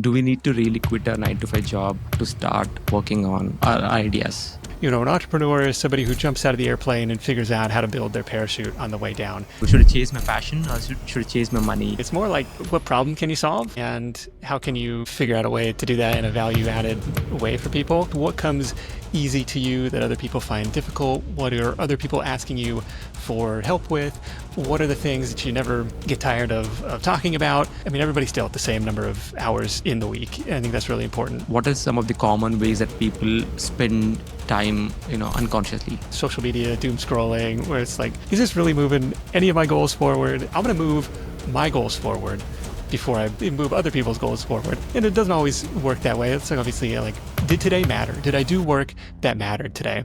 Do we need to really quit our 9 to 5 job to start working on our ideas? An entrepreneur is somebody who jumps out of the airplane and figures out how to build their parachute on the way down. Should I chase my passion or should I chase my money? It's more like, what problem can you solve? And how can you figure out a way to do that in a value-added way for people? What comes easy to you that other people find difficult? What are other people asking you for help with? What are the things that you never get tired of talking about? I mean, everybody's still at the same number of hours in the week. I think that's really important. What are some of the common ways that people spend time, unconsciously? Social media, doom scrolling, where it's like, is this really moving any of my goals forward? I'm going to move my goals forward before I move other people's goals forward. And it doesn't always work that way. It's like, obviously, like, did today matter? Did I do work that mattered today?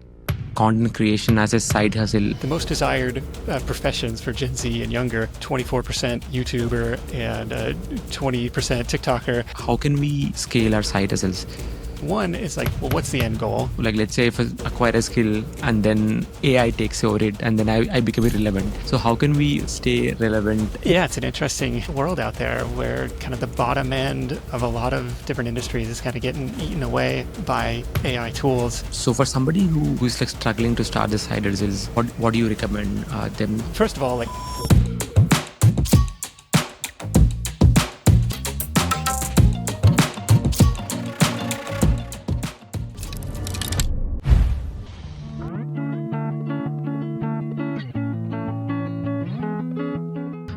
Content creation as a side hustle. The most desired professions for Gen Z and younger, 24% YouTuber and 20% TikToker. How can we scale our side hustles? One is like, well, what's the end goal? Like, let's say if I acquire a skill and then AI takes over it and then I become irrelevant. So how can we stay relevant? Yeah, it's an interesting world out there where kind of the bottom end of a lot of different industries is kind of getting eaten away by AI tools. So for somebody who is like struggling to start the side hustles, what do you recommend them? First of all, like,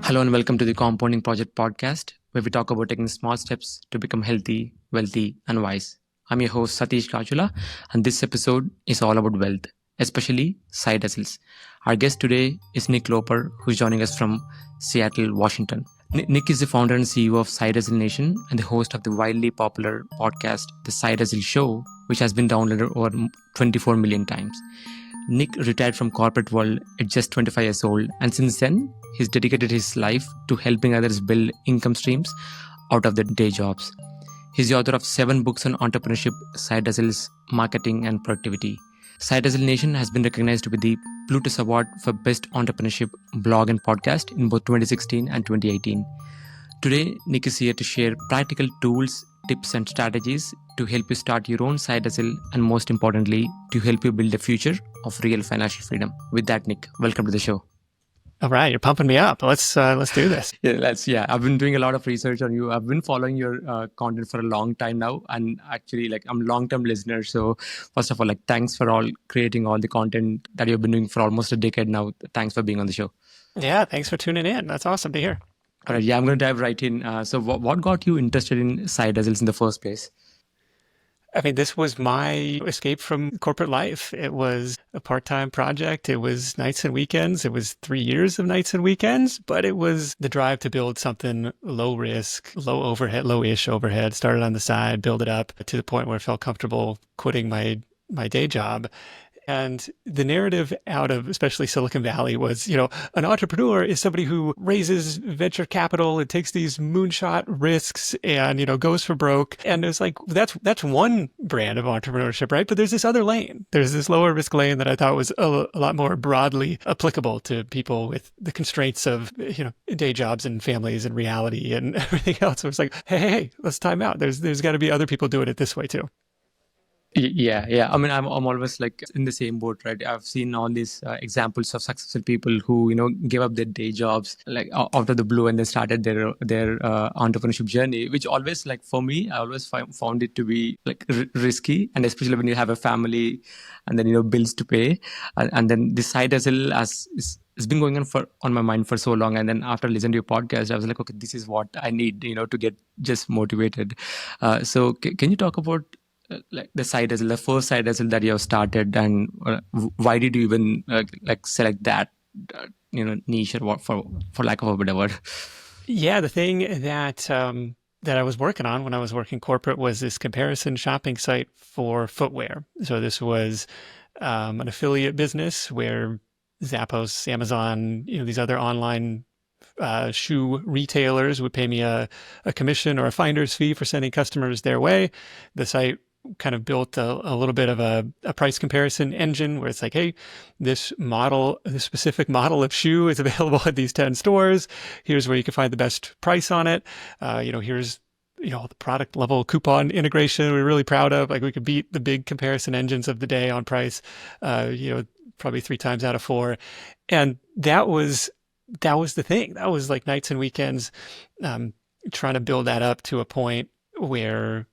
Hello and welcome to the Compounding Project podcast, where we talk about taking small steps to become healthy, wealthy, and wise. I'm your host, Satish Kajula, and this episode is all about wealth, especially side hustles. Our guest today is Nick Loper, who's joining us from Seattle, Washington. Nick is the founder and CEO of Side Hustle Nation and the host of the widely popular podcast, The Side Hustle Show, which has been downloaded over 24 million times. Nick retired from corporate world at just 25 years old, and since then, he's dedicated his life to helping others build income streams out of their day jobs. He's the author of 7 books on entrepreneurship, side hustles, marketing, and productivity. Side Hustle Nation has been recognized with the Plutus Award for Best Entrepreneurship Blog and Podcast in both 2016 and 2018. Today, Nick is here to share practical tools, tips, and strategies to help you start your own side hustle, and most importantly, to help you build a future of real financial freedom. With that, Nick, welcome to the show. all right, you're pumping me up. Let's do this. Yeah. I've been doing a lot of research on you. I've been following your content for a long time now, and actually, I'm a long-term listener. So, first of all, thanks for creating all the content that you've been doing for almost a decade now. Thanks for being on the show. Yeah, thanks for tuning in. That's awesome to hear. All right, I'm going to dive right in. So, what got you interested in side hustles in the first place? I mean, this was my escape from corporate life. It was a part-time project. It was nights and weekends. It was 3 years of nights and weekends, but it was the drive to build something low risk, low overhead, low-ish overhead, started on the side, build it up to the point where I felt comfortable quitting my day job. And the narrative out of especially Silicon Valley was, an entrepreneur is somebody who raises venture capital and takes these moonshot risks and, goes for broke. And it's like, that's one brand of entrepreneurship, right? But there's this other lane. There's this lower risk lane that I thought was a lot more broadly applicable to people with the constraints of, day jobs and families and reality and everything else. So it's like, hey, let's time out. There's got to be other people doing it this way too. Yeah. I mean, I'm always in the same boat, right? I've seen all these examples of successful people who, gave up their day jobs out of the blue and then started their entrepreneurship journey, which always for me, I always found it to be risky, and especially when you have a family and then bills to pay, and then this side hustle it's been going on my mind for so long. And then after listening to your podcast, I was like, okay, this is what I need, to get just motivated. So can you talk about the side hustle, the first side hustle that you have started, and why did you even select that niche, or what, for lack of a better word? Yeah, the thing that I was working on when I was working corporate was this comparison shopping site for footwear. So this was an affiliate business where Zappos, Amazon, these other online shoe retailers would pay me a commission or a finder's fee for sending customers their way. The site kind of built a little bit of a price comparison engine where it's like, hey, this specific model of shoe is available at these 10 stores. Here's where you can find the best price on it. Here's the product level coupon integration we were really proud of. Like we could beat the big comparison engines of the day on price, probably 3 times out of 4. And that was the thing. That was like nights and weekends, trying to build that up to a point where,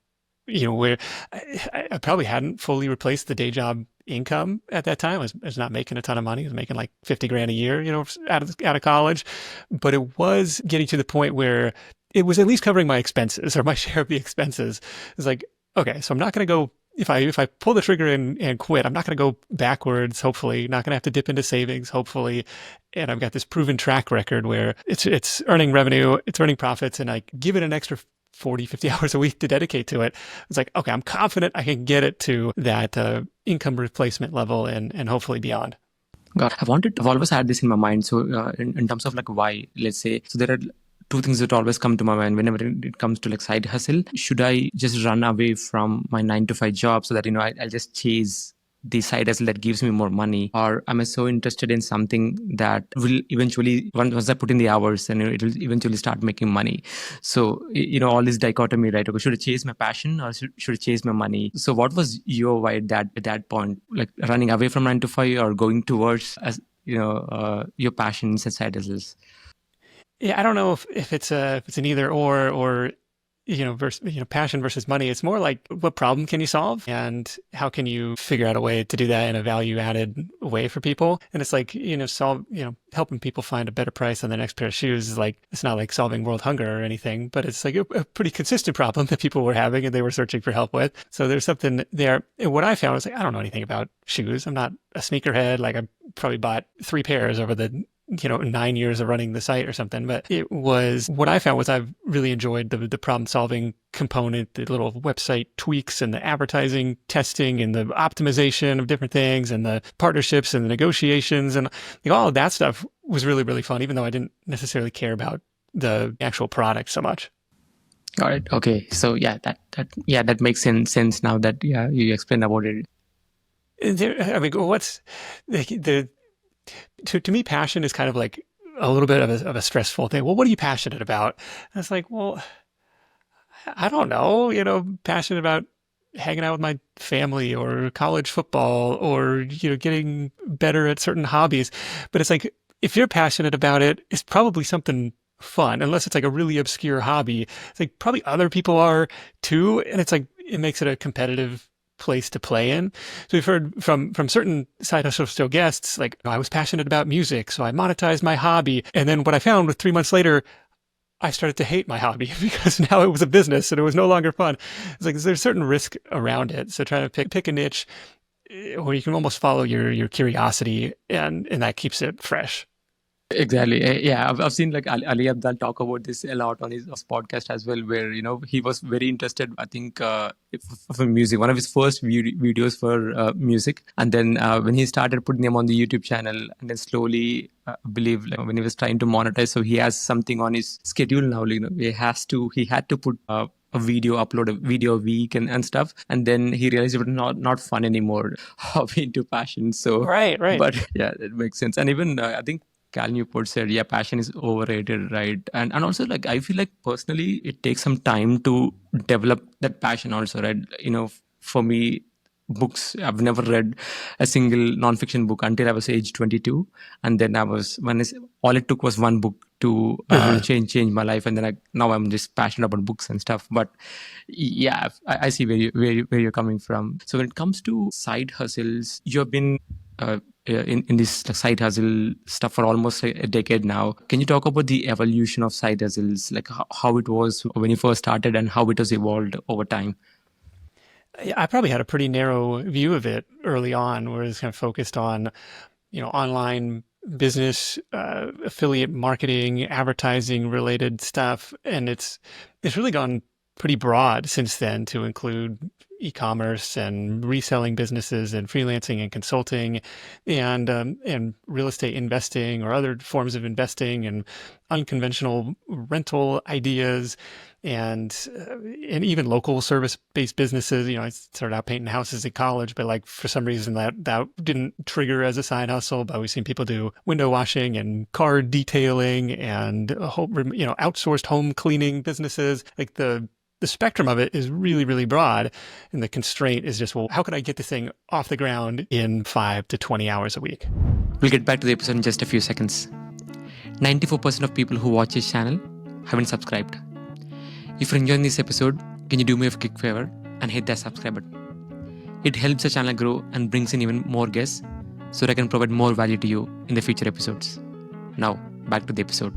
where I probably hadn't fully replaced the day job income at that time. I was not making a ton of money. I was making like 50 grand a year, out of college, but it was getting to the point where it was at least covering my expenses or my share of the expenses. It's like, okay, so I'm not going to go, if I pull the trigger and quit, I'm not going to go backwards, hopefully, not going to have to dip into savings, hopefully. And I've got this proven track record where it's earning revenue, it's earning profits, and I give it an extra 40, 50 hours a week to dedicate to it. It's like, okay, I'm confident I can get it to that income replacement level and hopefully beyond. God, I've always had this in my mind. So in terms of like why, let's say, so there are two things that always come to my mind whenever it comes to like side hustle. Should I just run away from my 9 to 5 job so that, I'll just chase the side hustle that gives me more money? Or am I so interested in something that will eventually, once I put in the hours, and it will eventually start making money? So, all this dichotomy, right? Okay, should I chase my passion or should I chase my money? So what was your why at that point, like running away from 9 to 5 or going towards, your passions and side hustles? Yeah, I don't know if it's an either or passion versus money. It's more like what problem can you solve and how can you figure out a way to do that in a value added way for people? And it's like, helping people find a better price on the next pair of shoes is like, it's not like solving world hunger or anything, but it's like a pretty consistent problem that people were having and they were searching for help with. So there's something there. And what I found was like, I don't know anything about shoes. I'm not a sneakerhead. Like I probably bought 3 pairs over the 9 years of running the site or something. But it was, what I found was I've really enjoyed the problem solving component, the little website tweaks and the advertising testing and the optimization of different things and the partnerships and the negotiations and all of that stuff was really, really fun, even though I didn't necessarily care about the actual product so much. Got it. Okay. So yeah, that makes sense now that you explained about it. What's to me, passion is kind of like a little bit of a stressful thing. Well, what are you passionate about? And it's like, well, I don't know, passionate about hanging out with my family or college football or, getting better at certain hobbies. But it's like, if you're passionate about it, it's probably something fun, unless it's like a really obscure hobby. It's like probably other people are too. And it's like, it makes it a competitive place to play in. So we've heard from certain side hustle show guests, like, I was passionate about music, so I monetized my hobby. And then what I found was 3 months later, I started to hate my hobby because now it was a business and it was no longer fun. It's like, there's certain risk around it. So trying to pick a niche where you can almost follow your curiosity and that keeps it fresh. Exactly. Yeah, I've seen like Ali Abdal talk about this a lot on his podcast as well, where he was very interested. I think for music, one of his first videos for music, and then when he started putting them on the YouTube channel, and then slowly, I believe, like, when he was trying to monetize, so he has something on his schedule now. He had to put. Upload a video a week and stuff, and then he realized it was not fun anymore. Hobby into passion. So Right. But yeah, it makes sense. And even I think Cal Newport said, yeah, passion is overrated, right? And also, like, I feel like personally, it takes some time to develop that passion also, right? For me, books, I've never read a single nonfiction book until I was age 22. And then all it took was one book to change my life. And then now I'm just passionate about books and stuff. But yeah, I see where you're coming from. So when it comes to side hustles, you've been in this side hustle stuff for almost a decade now. Can you talk about the evolution of side hustles, like how it was when you first started and how it has evolved over time? I probably had a pretty narrow view of it early on, where it's kind of focused on, online business, affiliate marketing, advertising related stuff. And it's really gone pretty broad since then to include e-commerce and reselling businesses and freelancing and consulting and real estate investing or other forms of investing and unconventional rental ideas and even local service-based businesses. I started out painting houses at college, but like for some reason that didn't trigger as a side hustle. But we've seen people do window washing and car detailing and outsourced home cleaning businesses. Like the the spectrum of it is really, really broad. And the constraint is just, well, how can I get this thing off the ground in 5 to 20 hours a week? We'll get back to the episode in just a few seconds. 94% of people who watch this channel haven't subscribed. If you're enjoying this episode, can you do me a quick favor and hit that subscribe button? It helps the channel grow and brings in even more guests so that I can provide more value to you in the future episodes. Now, back to the episode.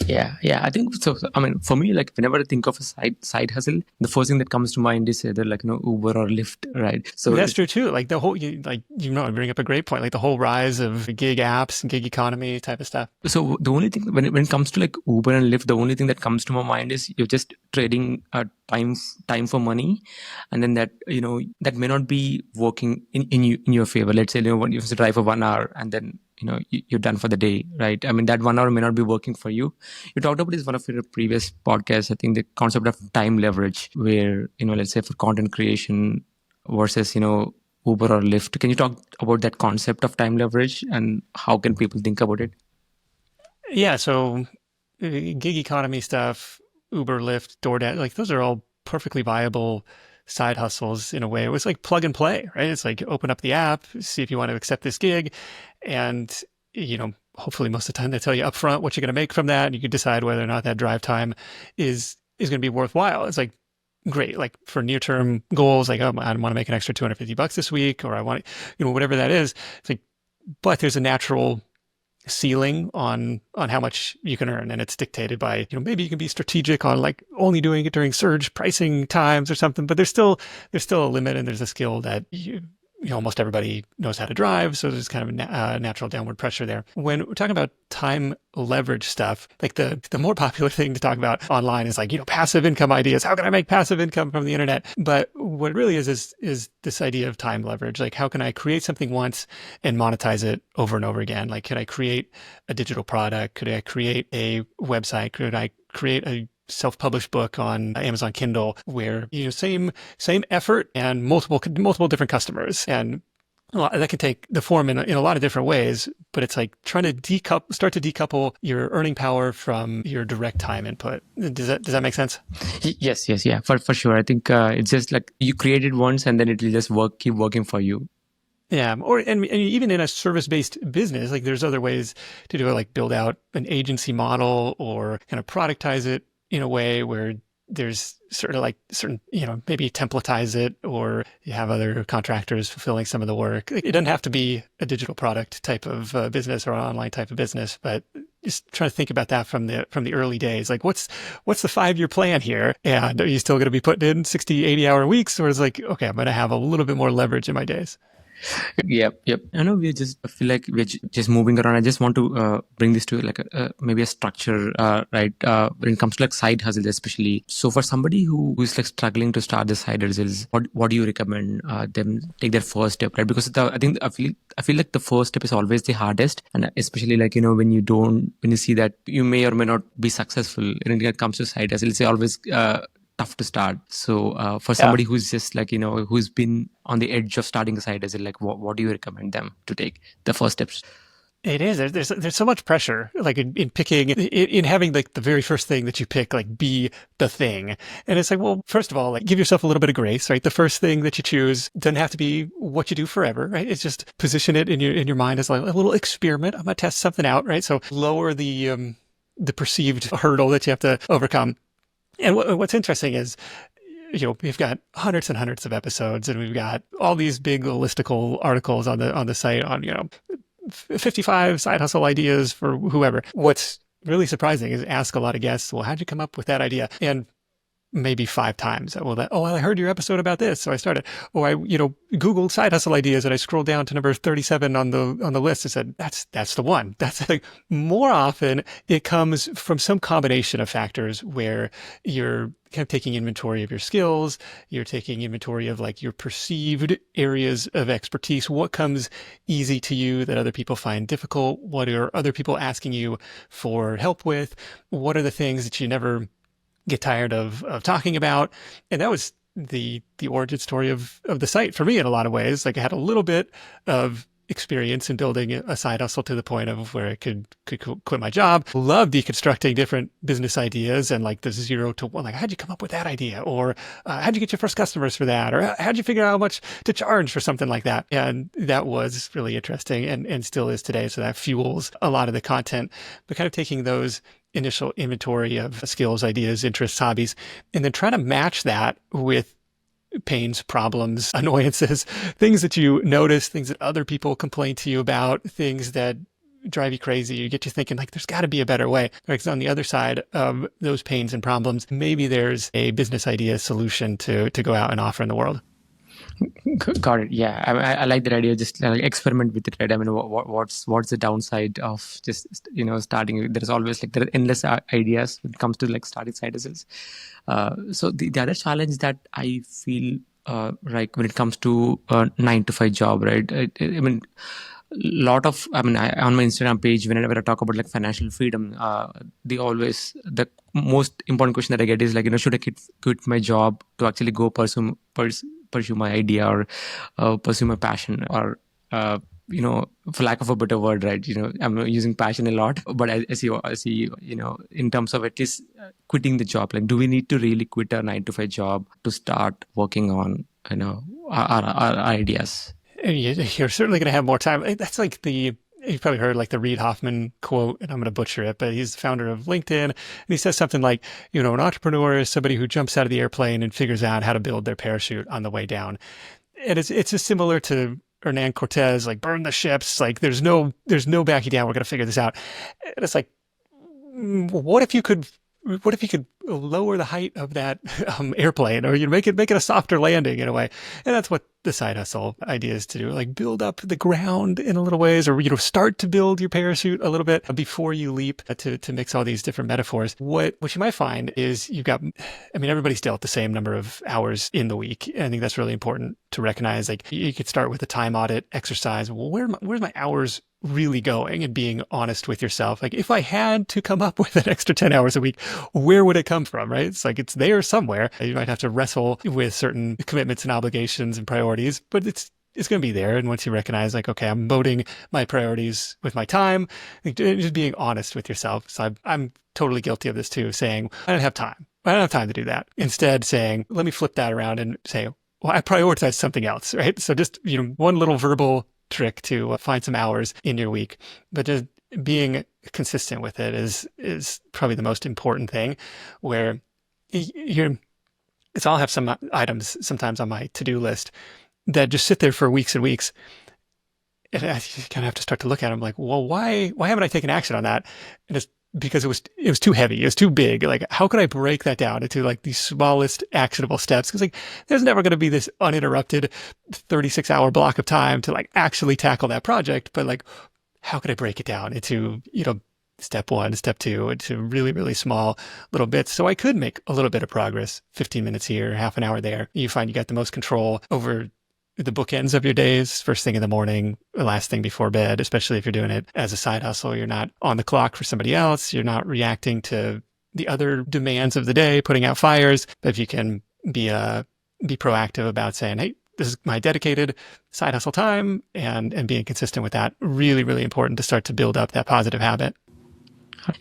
Yeah. I think so. I mean, for me, like whenever I think of a side hustle, the first thing that comes to mind is either like Uber or Lyft, right? So that's true too. Like the whole, you bring up a great point. Like the whole rise of gig apps and gig economy type of stuff. So the only thing when it comes to like Uber and Lyft, the only thing that comes to my mind is you're just trading time for money, and then that that may not be working in your favor. Let's say you have to drive for 1 hour and then you're done for the day, right? I mean, that 1 hour may not be working for you. You talked about this one of your previous podcasts, I think, the concept of time leverage, where, let's say for content creation versus, Uber or Lyft. Can you talk about that concept of time leverage and how can people think about it? Yeah. So gig economy stuff, Uber, Lyft, DoorDash, like those are all perfectly viable side hustles in a way. It was like plug and play, right? It's like open up the app, see if you want to accept this gig. And, hopefully most of the time they tell you upfront what you're going to make from that. And you can decide whether or not that drive time is going to be worthwhile. It's like, great. Like for near-term goals, like, oh, I want to make an extra $250 this week, or I want, whatever that is. It's like, but there's a natural ceiling on how much you can earn, and it's dictated by maybe you can be strategic on like only doing it during surge pricing times or something, but there's still a limit, and there's a skill that almost everybody knows how to drive, so there's kind of a natural downward pressure there. When we're talking about time leverage stuff, like the more popular thing to talk about online is like passive income ideas. How can I make passive income from the internet? But what it really is this idea of time leverage. Like, how can I create something once and monetize it over and over again? Like, could I create a digital product? Could I create a website? Could I create a self-published book on Amazon Kindle where same effort and multiple different customers, and that can take the form in a lot of different ways. But it's like trying to start to decouple your earning power from your direct time input. Does that make sense? Yes, yeah, for sure. I think it's just like you create it once and then it will just keep working for you. Yeah, and even in a service-based business, like there's other ways to do it, like build out an agency model or kind of productize it in a way where there's certain, maybe templatize it, or you have other contractors fulfilling some of the work. It doesn't have to be a digital product type of business or an online type of business, but just trying to think about that from the early days. Like what's the 5-year plan here? And are you still going to be putting in 60, 80-hour weeks? Or is like, okay, I'm going to have a little bit more leverage in my days. Yep. I know I feel like we're just moving around. I just want to bring this to like maybe a structure, right? When it comes to like side hustles, especially. So for somebody who is like struggling to start the side hustles, what do you recommend them take their first step, right? Because I feel like the first step is always the hardest, and especially like when you see that you may or may not be successful when it comes to side hustles, it's always tough to start. So for somebody who's just like, who's been on the edge of starting a side hustle, like what do you recommend them to take the first steps? It is. There's so much pressure, like in picking, in having like the very first thing that you pick, like be the thing. And it's like, well, first of all, like give yourself a little bit of grace, right? The first thing that you choose doesn't have to be what you do forever, right? It's just position it in your mind as like a little experiment. I'm going to test something out, right? So lower the perceived hurdle that you have to overcome. And what's interesting is, we've got hundreds and hundreds of episodes, and we've got all these big listicle articles on the site on 55 side hustle ideas for whoever. What's really surprising is ask a lot of guests, well, how'd you come up with that idea? And maybe 5 times. I heard your episode about this, so I started. I Googled side hustle ideas, and I scrolled down to number 37 on the list and said, that's the one. That's like, more often it comes from some combination of factors where you're kind of taking inventory of your skills, you're taking inventory of like your perceived areas of expertise, what comes easy to you that other people find difficult, what are other people asking you for help with, what are the things that you never get tired of talking about. And that was the origin story of the site for me in a lot of ways. Like I had a little bit of experience in building a side hustle to the point of where I could quit my job. Love deconstructing different business ideas and like the 0 to 1, like how'd you come up with that idea? Or how'd you get your first customers for that? Or how'd you figure out how much to charge for something like that? And that was really interesting and still is today. So that fuels a lot of the content, but kind of taking those initial inventory of skills, ideas, interests, hobbies, and then trying to match that with pains, problems, annoyances, things that you notice, things that other people complain to you about, things that drive you crazy. You get you thinking like, there's got to be a better way. Because on the other side of those pains and problems, maybe there's a business idea solution to go out and offer in the world. Got it. Yeah, I like that idea. Just experiment with it, right? I mean, what's the downside of just starting? There's always there are endless ideas when it comes to starting side hustles. So the other challenge that I feel like when it comes to a 9 to 5 job, right? I mean, on my Instagram page, whenever I talk about financial freedom, the most important question that I get is should I quit my job to actually go pursue my idea or pursue my passion, or for lack of a better word, right? I'm using passion a lot, but I see in terms of at least quitting the job, do we need to really quit our 9 to 5 job to start working on our ideas? You're certainly going to have more time. That's you've probably heard the Reid Hoffman quote, and I'm going to butcher it, but he's the founder of LinkedIn. And he says something like, an entrepreneur is somebody who jumps out of the airplane and figures out how to build their parachute on the way down. And it's just similar to Hernan Cortez, burn the ships. There's no backing down. We're going to figure this out. And it's what if you could lower the height of that airplane, or make it a softer landing in a way? And that's what the side hustle idea is to do, build up the ground in a little ways, or start to build your parachute a little bit before you leap, to mix all these different metaphors. What you might find is everybody's dealt the same number of hours in the week. I think that's really important to recognize. You could start with a time audit exercise. Well, where's my hours really going, and being honest with yourself. If I had to come up with an extra 10 hours a week, where would it come from, right? It's there somewhere. You might have to wrestle with certain commitments and obligations and priorities, but it's going to be there. And once you recognize okay, I'm voting my priorities with my time, just being honest with yourself. So I'm totally guilty of this too, saying, I don't have time. I don't have time to do that. Instead saying, let me flip that around and say, well, I prioritize something else, right? So just, one little verbal trick to find some hours in your week, but just being consistent with it is probably the most important thing. Where I'll have some items sometimes on my to-do list that just sit there for weeks and weeks, and I kind of have to start to look at them well, why haven't I taken action on that? And it's because it was too heavy. It was too big. How could I break that down into the smallest actionable steps? Because there's never going to be this uninterrupted 36-hour block of time to actually tackle that project. But how could I break it down into, step 1, step 2, into really, really small little bits, so I could make a little bit of progress, 15 minutes here, half an hour there. You find you got the most control over the bookends of your days, first thing in the morning, the last thing before bed, especially if you're doing it as a side hustle. You're not on the clock for somebody else. You're not reacting to the other demands of the day, putting out fires. But if you can be proactive about saying, hey, this is my dedicated side hustle time, and being consistent with that, really, really important to start to build up that positive habit.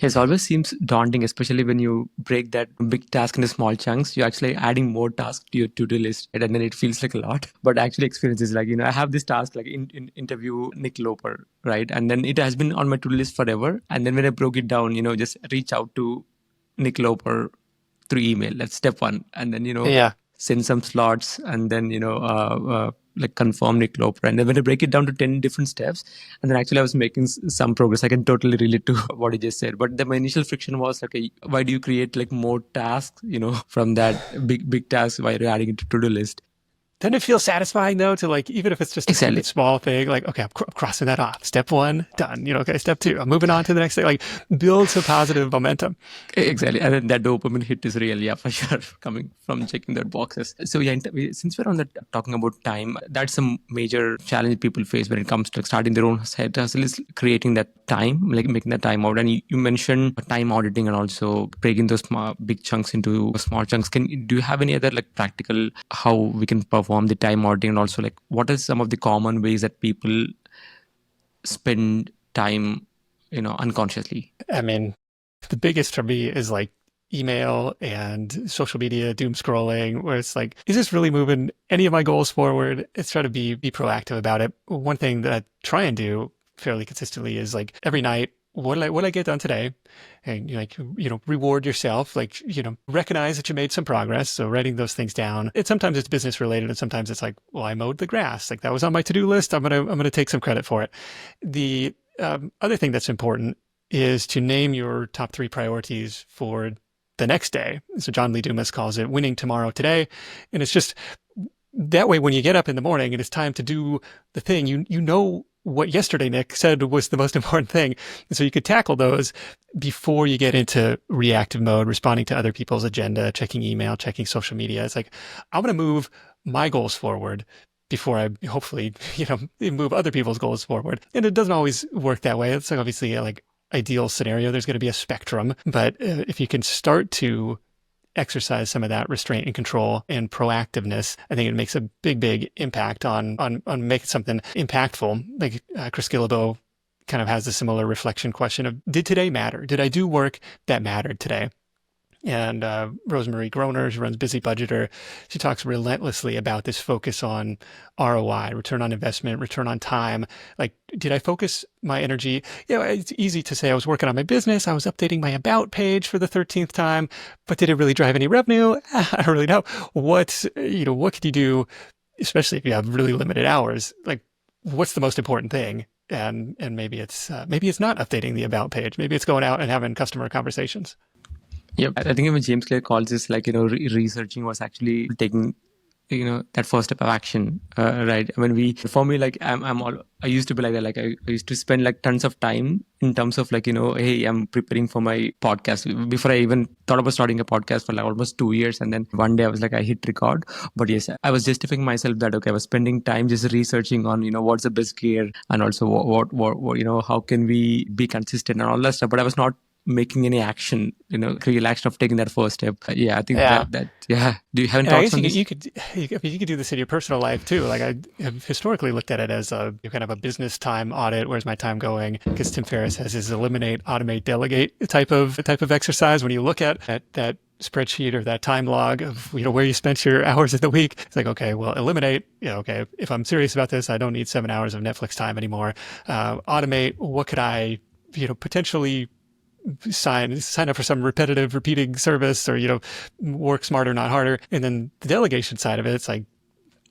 It always seems daunting, especially when you break that big task into small chunks. You're actually adding more tasks to your to-do list, right? And then it feels like a lot. But actually, experience is I have this task, in interview Nick Loper, right? And then it has been on my to-do list forever. And then when I broke it down, just reach out to Nick Loper through email. That's step 1. And then send some slots, and then confirm Nick Loper. And then when I break it down to 10 different steps, and then actually I was making some progress. I can totally relate to what you just said. But my initial friction was why do you create more tasks, from that big task while you're adding it to to-do list? Doesn't it feel satisfying though to even if it's just a small thing, okay, I'm crossing that off. Step 1 done. Okay, step 2, I'm moving on to the next thing. Builds a positive momentum. Exactly, and then that dopamine hit is real, yeah, for sure, coming from checking their boxes. So yeah, since we're on that talking about time, that's a major challenge people face when it comes to starting their own side hustle, is creating that time, making that time out. And you mentioned time auditing and also breaking those big chunks into small chunks. Do you have any other practical how we can perform the time auditing, and also what are some of the common ways that people spend time, unconsciously? I mean, the biggest for me is like email and social media doom scrolling, where it's like, is this really moving any of my goals forward? It's try to be proactive about it. One thing that I try and do fairly consistently is like every night, what did I get done today? And reward yourself, like, recognize that you made some progress. So writing those things down. Sometimes it's business related, and sometimes it's like, well, I mowed the grass. Like that was on my to-do list. I'm gonna take some credit for it. The other thing that's important is to name your top 3 priorities for the next day. So John Lee Dumas calls it winning tomorrow today. And it's just that way when you get up in the morning and it's time to do the thing, you know what yesterday Nick said was the most important thing. And so you could tackle those before you get into reactive mode, responding to other people's agenda, checking email, checking social media. It's like, I'm going to move my goals forward before I hopefully, move other people's goals forward. And it doesn't always work that way. It's like obviously like ideal scenario. There's going to be a spectrum, but if you can start to exercise some of that restraint and control and proactiveness, I think it makes a big impact on making something impactful. Like Chris Gillibo kind of has a similar reflection question of, did today matter? Did I do work that mattered today? And Rosemary Groner, who runs Busy Budgeter, she talks relentlessly about this focus on ROI, return on investment, return on time. Like, did I focus my energy? It's easy to say I was working on my business. I was updating my about page for the 13th time, but did it really drive any revenue? I don't really know. What could you do, especially if you have really limited hours? Like, what's the most important thing? And maybe it's not updating the about page. Maybe it's going out and having customer conversations. Yeah, I think even James Clear calls this like, researching was actually taking, that first step of action, right? I mean, for me, like I used to be like that. Like I used to spend like tons of time in terms of like, hey, I'm preparing for my podcast before I even thought about starting a podcast for like almost 2 years. And then one day I was like, I hit record. But yes, I was justifying myself that, okay, I was spending time just researching on, what's the best gear and also what how can we be consistent and all that stuff. But I was not making any action, real action of taking that first step. I think that do you have any thoughts on this? You could do this in your personal life too. Like I have historically looked at it as a kind of a business time audit. Where's my time going? Because Tim Ferriss has his eliminate, automate, delegate type of exercise. When you look at that spreadsheet or that time log of where you spent your hours in the week, it's like, okay, well, eliminate. Okay, if I'm serious about this, I don't need 7 hours of Netflix time anymore. Automate. What could I potentially sign up for some repetitive repeating service, or work smarter not harder. And then the delegation side of it, it's like,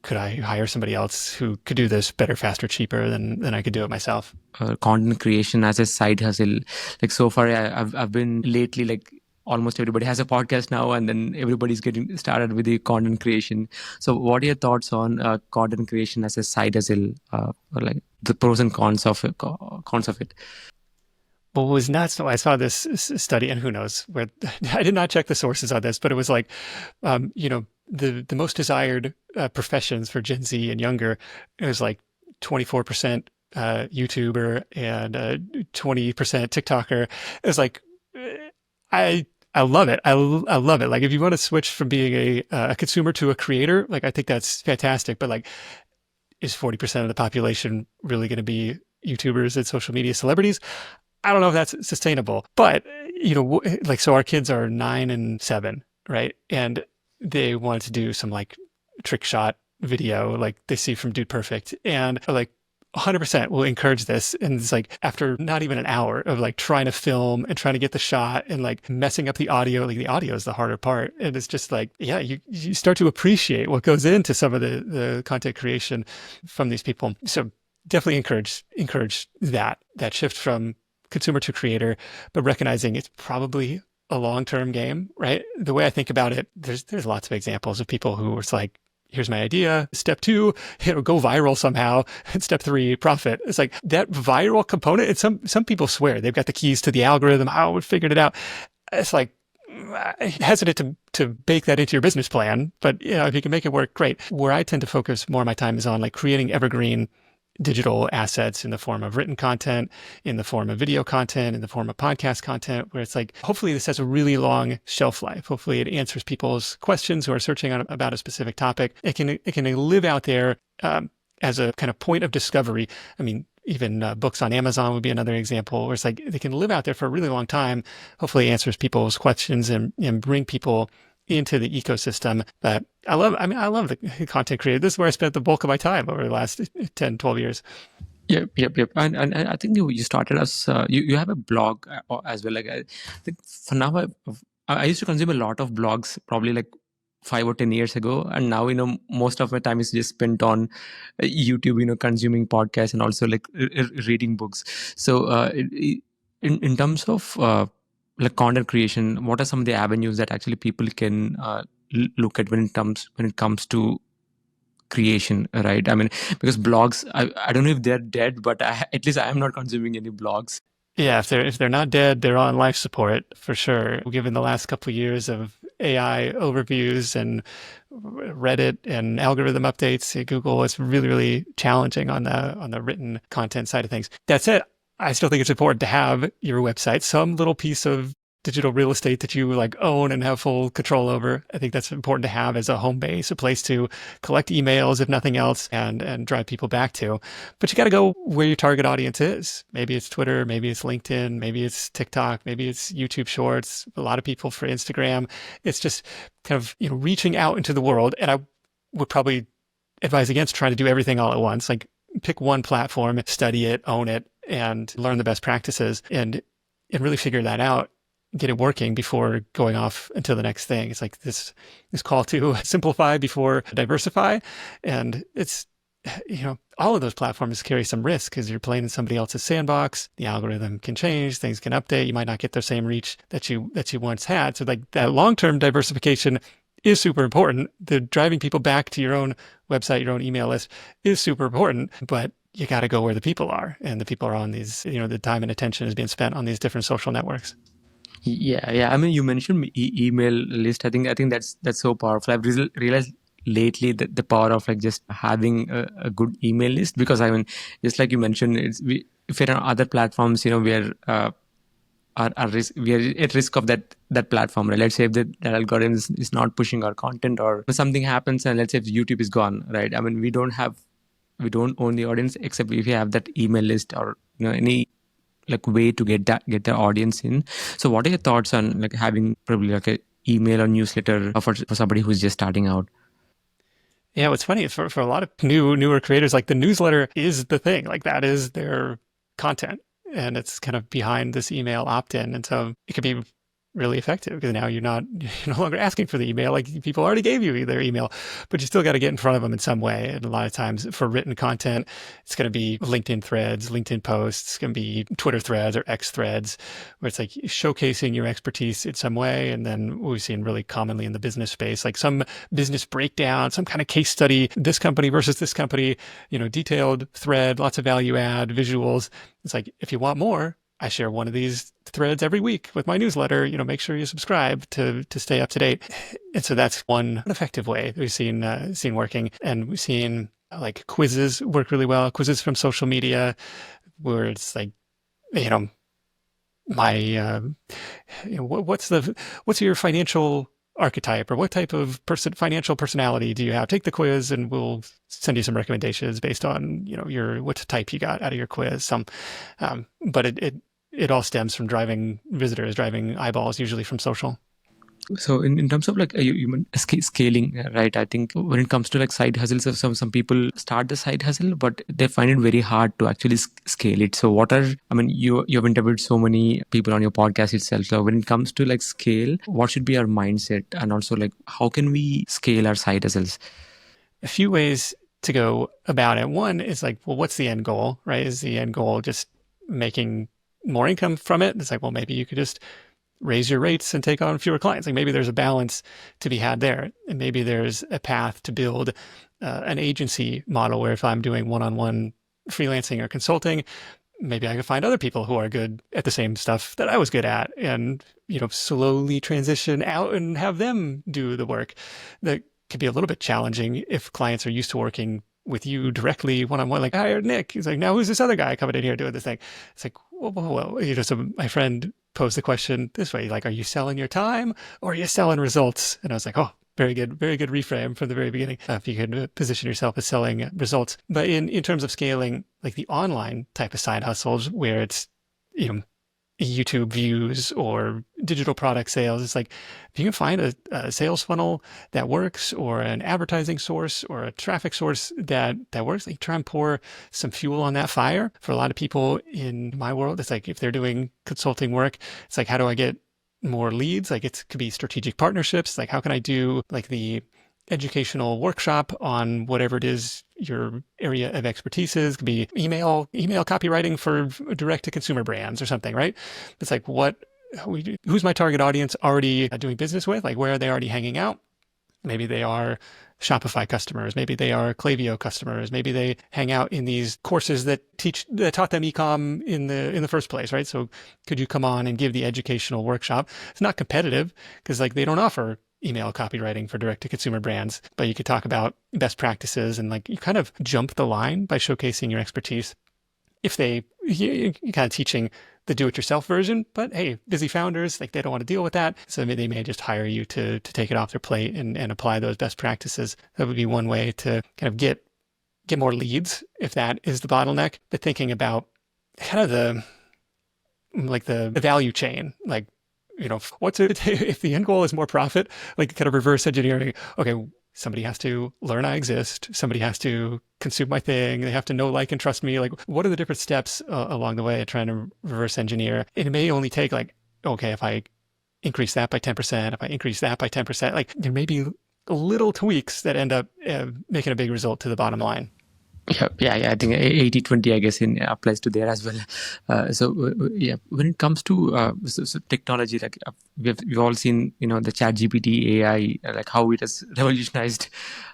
could I hire somebody else who could do this better, faster, cheaper than I could do it myself? Content creation as a side hustle. Like so far I've been lately, like almost everybody has a podcast now, and then everybody's getting started with the content creation. So what are your thoughts on content creation as a side hustle, or like the pros and cons of it? What was nuts, I saw this study, and who knows where, I did not check the sources on this, but it was like, the most desired professions for Gen Z and younger, it was like 24% YouTuber and 20% TikToker. It was like, I love it. I love it. Like if you want to switch from being a consumer to a creator, like I think that's fantastic. But like, is 40% of the population really going to be YouTubers and social media celebrities? I don't know if that's sustainable, but like, so our kids are 9 and 7, right? And they wanted to do some like trick shot video, like they see from Dude Perfect, and are like 100% will encourage this. And it's like, after not even an hour of like trying to film and trying to get the shot and like messing up the audio, like the audio is the harder part. And it's just like, you start to appreciate what goes into some of the content creation from these people. So definitely encourage that shift from consumer to creator, but recognizing it's probably a long-term game, right? The way I think about it, there's lots of examples of people who was like, here's my idea. Step 2, go viral somehow. And step 3, profit. It's like that viral component. And some people swear they've got the keys to the algorithm. How we figured it out. It's like, hesitant to bake that into your business plan, but if you can make it work, great. Where I tend to focus more of my time is on like creating evergreen digital assets in the form of written content, in the form of video content, in the form of podcast content, where it's like, hopefully this has a really long shelf life. Hopefully it answers people's questions who are searching about a specific topic. It can live out there as a kind of point of discovery. I mean, Even books on Amazon would be another example where it's like they can live out there for a really long time, hopefully answers people's questions and bring people into the ecosystem. But I love the content creator. This is where I spent the bulk of my time over the last 10, 12 years. Yep. And I think you started as you have a blog as well. Like I think for now, I used to consume a lot of blogs, probably like 5 or 10 years ago, and now most of my time is just spent on YouTube, consuming podcasts and also like reading books. So in terms of like content creation, what are some of the avenues that actually people can look at when it comes to creation, right? I mean, because blogs, I don't know if they're dead, but at least I am not consuming any blogs. Yeah, if they're not dead, they're on life support for sure. Given the last couple of years of AI overviews and Reddit and algorithm updates at Google, it's really, really challenging on the written content side of things. That said, I still think it's important to have your website, some little piece of digital real estate that you like own and have full control over. I think that's important to have as a home base, a place to collect emails, if nothing else, and drive people back to. But you got to go where your target audience is. Maybe it's Twitter, maybe it's LinkedIn, maybe it's TikTok, maybe it's YouTube Shorts. A lot of people for Instagram. It's just kind of reaching out into the world. And I would probably advise against trying to do everything all at once. Like pick one platform, study it, own it, and learn the best practices, and really figure that out. Get it working before going off into the next thing. It's like this call to simplify before diversify. And it's, all of those platforms carry some risk because you're playing in somebody else's sandbox. The algorithm can change, things can update. You might not get the same reach that you once had. So like that long-term diversification is super important. The driving people back to your own website, your own email list is super important, but you got to go where the people are. And the people are on these, the time and attention is being spent on these different social networks. Yeah. I mean, you mentioned email list. I think that's so powerful. I've realized lately that the power of like just having a good email list, because I mean, just like you mentioned, if you're on other platforms, we are we are at risk of that platform, right? Let's say if that algorithm is not pushing our content, or something happens, and let's say if YouTube is gone, right? I mean, we don't own the audience except if you have that email list or any like way to get the audience in. So what are your thoughts on like having probably like a email or newsletter for somebody who's just starting out? Yeah, what's funny is for a lot of newer creators, like the newsletter is the thing. Like that is their content, and it's kind of behind this email opt-in, and so it could be really effective because now you're no longer asking for the email. Like people already gave you their email, but you still got to get in front of them in some way. And a lot of times for written content, it's going to be LinkedIn threads, LinkedIn posts, it's going to be Twitter threads or X threads, where it's like showcasing your expertise in some way. And then what we've seen really commonly in the business space, like some business breakdown, some kind of case study, this company versus this company, detailed thread, lots of value add, visuals. It's like, if you want more, I share one of these threads every week with my newsletter. Make sure you subscribe to stay up to date. And so that's one effective way that we've seen working. And we've seen like quizzes work really well. Quizzes from social media, where it's like, what's your financial archetype, or what type of financial personality do you have? Take the quiz and we'll send you some recommendations based on what type you got out of your quiz. But it all stems from driving visitors, driving eyeballs, usually from social. So in terms of like you scaling, right? I think when it comes to like side hustles, some people start the side hustle, but they find it very hard to actually scale it. So you have interviewed so many people on your podcast itself. So when it comes to like scale, what should be our mindset, and also like how can we scale our side hustles? A few ways to go about it. One is like, well, what's the end goal, right? Is the end goal just making more income from it? It's like, well, maybe you could just raise your rates and take on fewer clients. Like maybe there's a balance to be had there. And maybe there's a path to build an agency model where if I'm doing one-on-one freelancing or consulting, maybe I can find other people who are good at the same stuff that I was good at, and, slowly transition out and have them do the work. That could be a little bit challenging if clients are used to working with you directly one-on-one. Like, I hired Nick. He's like, now who's this other guy coming in here doing this thing? It's like, whoa. So my friend posed the question this way, like, are you selling your time or are you selling results? And I was like, oh, Very good reframe from the very beginning. If you can position yourself as selling results. But in terms of scaling, like the online type of side hustles where it's, you know, YouTube views or digital product sales, it's like if you can find a sales funnel that works or an advertising source or a traffic source that works, like try and pour some fuel on that fire. For a lot of people in my world, it's like if they're doing consulting work, it's like, how do I get more leads? Like it could be strategic partnerships. Like how can I do like the educational workshop on whatever it is your area of expertise is. It could be email copywriting for direct to consumer brands or something, right? It's like who's my target audience already doing business with? Like where are they already hanging out? Maybe they are Shopify customers. Maybe they are Klaviyo customers. Maybe they hang out in these courses that taught them ecom in the first place, right? So could you come on and give the educational workshop? It's not competitive because like they don't offer email copywriting for direct to consumer brands, but you could talk about best practices and like you kind of jump the line by showcasing your expertise. If you're kind of teaching the do-it-yourself version, but hey, busy founders, like they don't want to deal with that. So they may just hire you to take it off their plate and apply those best practices. That would be one way to kind of get more leads if that is the bottleneck. But thinking about kind of the value chain, like, you know, what's it if the end goal is more profit, like kind of reverse engineering. Okay, somebody has to learn I exist. Somebody has to consume my thing. They have to know, like, and trust me. Like, what are the different steps along the way of trying to reverse engineer? And it may only take like, okay, if I increase that by 10%, if I increase that by 10%, like there may be little tweaks that end up making a big result to the bottom line. Yeah. I think 80-20, I guess, applies to there as well. When it comes to technology, like we've all seen, you know, the ChatGPT AI, like how it has revolutionized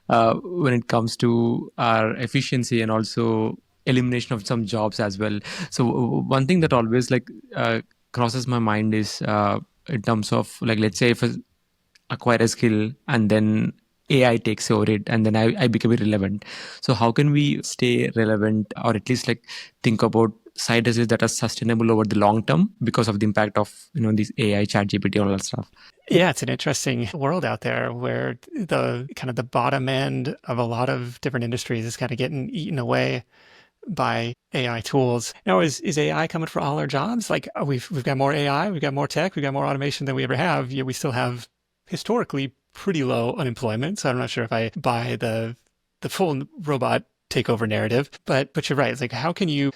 when it comes to our efficiency and also elimination of some jobs as well. So one thing that always crosses my mind is in terms of like, let's say if I acquire a skill and then AI takes over it and then I become irrelevant. So how can we stay relevant or at least like think about side hustles that are sustainable over the long term because of the impact of, you know, these AI, ChatGPT, all that stuff? Yeah, it's an interesting world out there where the kind of the bottom end of a lot of different industries is kind of getting eaten away by AI tools. Now, is AI coming for all our jobs? Like we've got more AI, we've got more tech, we've got more automation than we ever have. Yet we still have historically pretty low unemployment. So I'm not sure if I buy the full robot takeover narrative, but you're right. It's like, how can you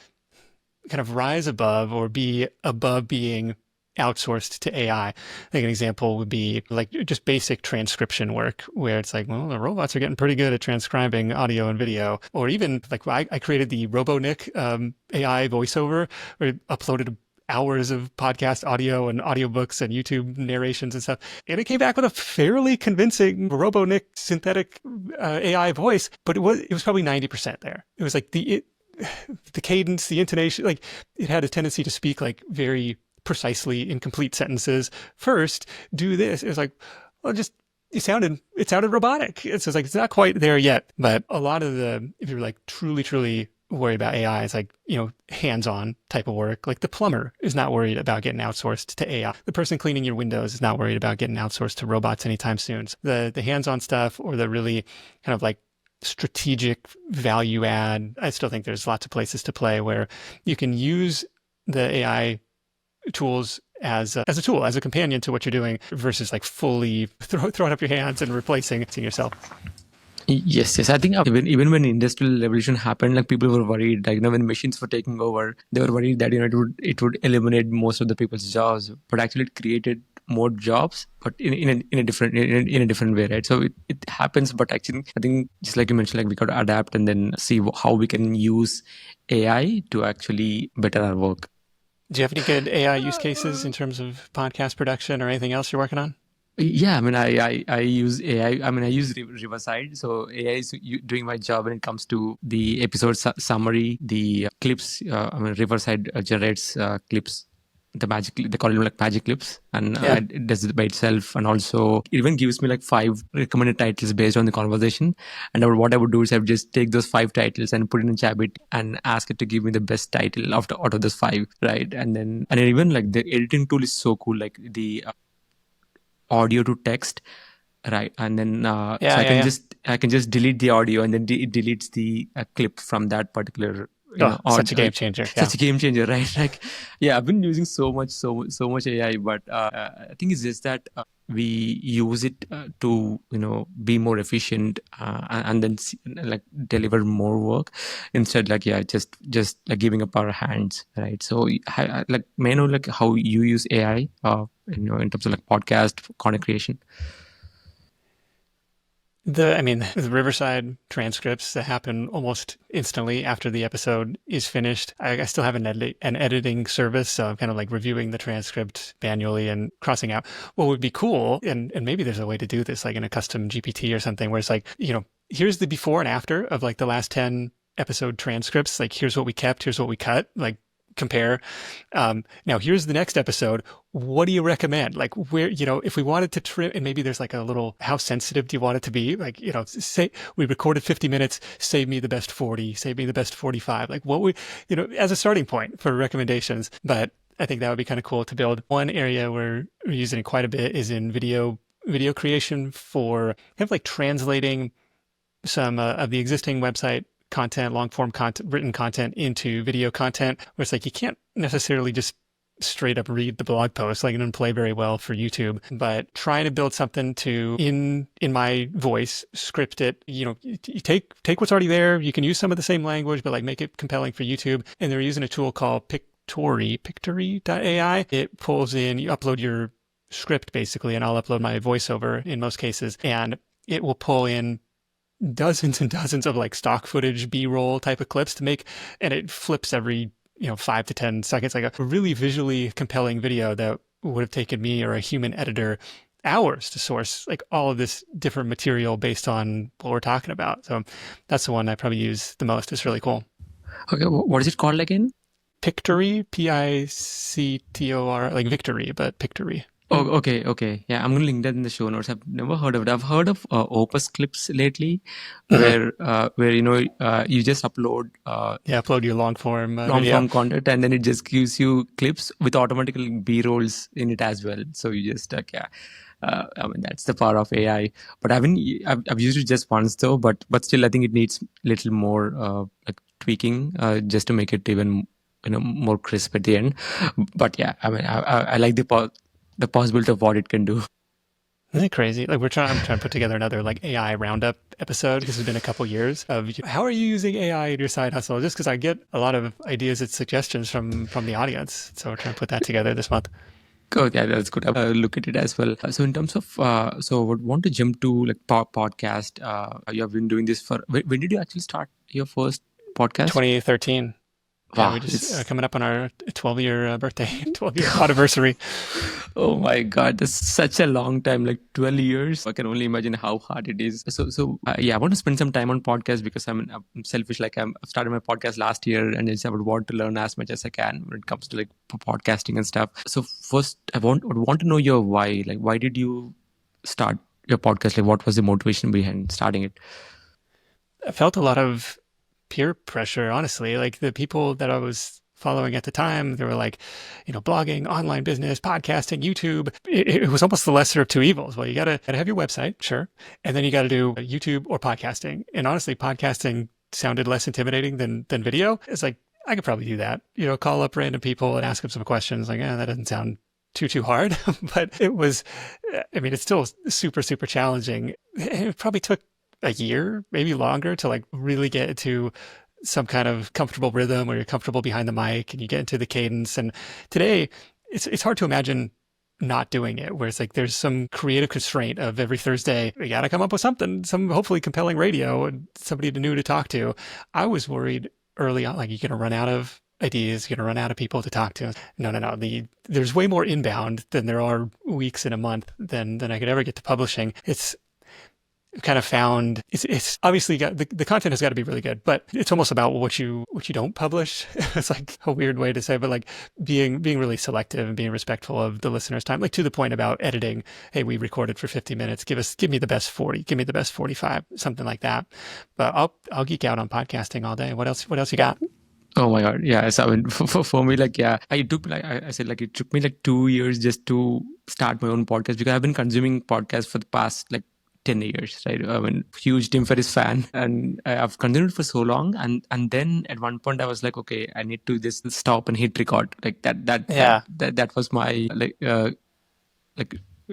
kind of rise above or be above being outsourced to AI? I think an example would be like just basic transcription work where it's like, well, the robots are getting pretty good at transcribing audio and video. Or even like I created the RoboNick AI voiceover or uploaded hours of podcast audio and audiobooks and YouTube narrations and stuff. And it came back with a fairly convincing RoboNick synthetic AI voice, but it was probably 90% there. It was like the cadence, the intonation, like it had a tendency to speak like very precisely in complete sentences. First, do this. It was like, well, just it sounded robotic. It's just like it's not quite there yet. But a lot of if you're like truly worried about AI, it's like, you know, hands-on type of work. Like the plumber is not worried about getting outsourced to AI. The person cleaning your windows is not worried about getting outsourced to robots anytime soon. So the hands-on stuff or the really kind of like strategic value add, I still think there's lots of places to play where you can use the AI tools as a tool, as a companion to what you're doing versus like fully throwing up your hands and replacing yourself. Yes. I think even when industrial revolution happened, like people were worried, like, you know, when machines were taking over, they were worried that, you know, it would eliminate most of the people's jobs, but actually it created more jobs, but in a different way, right? So it happens, but actually I think just like you mentioned, like we got to adapt and then see how we can use AI to actually better our work. Do you have any good AI use cases in terms of podcast production or anything else you're working on? Yeah, I mean, I use AI. I mean, I use Riverside. So AI is doing my job when it comes to the episode summary, the clips. I mean, Riverside generates clips. They call them like magic clips, and it does it by itself. And also, it even gives me like 5 recommended titles based on the conversation. And what I would do is I would just take those 5 titles and put it in Chabit and ask it to give me the best title out of those 5, right? And even like the editing tool is so cool. Like the audio to text right? And then Yeah, so yeah, yeah. I can just delete the audio, and then it deletes the clip from that particular Oh, on such a game changer. Yeah. such a game changer, right? Like, yeah, I've been using so much AI, but I think it's just that we use it to be more efficient, and then like deliver more work instead, like, yeah, just like giving up our hands, right? So like, may I know like how you use AI in terms of like podcast content creation? The Riverside transcripts that happen almost instantly after the episode is finished. I still have an editing service, so I'm kind of like reviewing the transcript manually and crossing out what would be cool. And maybe there's a way to do this, like in a custom GPT or something, where it's like, here's the before and after of like the last 10 episode transcripts. Like, here's what we kept, here's what we cut. Like, compare. Now here's the next episode. What do you recommend? Like, where, if we wanted to trim, and maybe there's like a little, how sensitive do you want it to be? Like, say we recorded 50 minutes, save me the best 40, save me the best 45. Like, what we, as a starting point for recommendations. But I think that would be kind of cool to build. One area where we're using it quite a bit is in video creation for kind of like translating some of the existing website content, long form content, written content into video content, where it's like you can't necessarily just straight up read the blog post, like it doesn't play very well for YouTube, but trying to build something to in my voice, script it, you take what's already there. You can use some of the same language, but like make it compelling for YouTube. And they're using a tool called Pictory.ai. It pulls in, you upload your script basically, and I'll upload my voiceover in most cases, and it will pull in dozens and dozens of like stock footage, B-roll type of clips to make, and it flips every 5 to 10 seconds, like a really visually compelling video that would have taken me or a human editor hours to source, like all of this different material based on what we're talking about. So that's the one I probably use the most. It's really cool. Okay, what is it called again? Pictory, Pictor, like victory, but Pictory. Oh, okay. Yeah, I'm gonna link that in the show notes. I've never heard of it. I've heard of Opus clips lately, where you just upload upload your long form long video. form content, and then it just gives you clips with automatically B-rolls in it as well. So you just I mean, that's the power of AI. But I've used it just once though, but still I think it needs little more like tweaking just to make it even more crisp at the end. But yeah, I mean, I like the possibility of what it can do. Isn't it crazy? Like, I'm trying to put together another like AI roundup episode, because it's been a couple years of how are you using AI in your side hustle? Just because I get a lot of ideas and suggestions from the audience, so we're trying to put that together this month. Oh yeah, that's good. I'll look at it as well. So in terms of so I would want to jump to like podcast. You have been doing this for when did you actually start your first podcast? 2013. Wow, yeah, we just coming up on our 12-year birthday, 12-year anniversary. Oh my God, that's such a long time, like 12 years. I can only imagine how hard it is. So yeah, I want to spend some time on podcasts because I'm selfish. Like I've started my podcast last year, and I would want to learn as much as I can when it comes to like podcasting and stuff. So first, I would want to know your why. Like, why did you start your podcast? Like, what was the motivation behind starting it? I felt a lot of peer pressure, honestly. Like the people that I was following at the time, they were like, blogging, online business, podcasting, YouTube. It was almost the lesser of two evils. Well, you gotta have your website, sure, and then you gotta do YouTube or podcasting. And honestly, podcasting sounded less intimidating than video. It's like, I could probably do that. Call up random people and ask them some questions. Like, that doesn't sound too hard. But it was, it's still super, super challenging. It probably took a year, maybe longer, to like really get into some kind of comfortable rhythm where you're comfortable behind the mic and you get into the cadence. And today it's hard to imagine not doing it, where it's like there's some creative constraint of every Thursday we got to come up with something, some hopefully compelling radio and somebody new to talk to. I was worried early on, like, you're going to run out of ideas, you're going to run out of people to talk to. No. There's way more inbound than there are weeks in a month than I could ever get to publishing. It's kind of found it's obviously got the content has got to be really good, but it's almost about what you don't publish. It's like a weird way to say, but like being really selective and being respectful of the listener's time, like to the point about editing. Hey, we recorded for 50 minutes. Give me the best 40, give me the best 45, something like that. But I'll geek out on podcasting all day. What else you got? Oh my God. Yeah. So, I mean, for me, like, yeah, I said, like, it took me like 2 years just to start my own podcast, because I've been consuming podcasts for the past like 10 years, right? I mean, huge Tim Ferriss fan, and I've continued for so long. And then at one point I was like, okay, I need to just stop and hit record. Like that was my like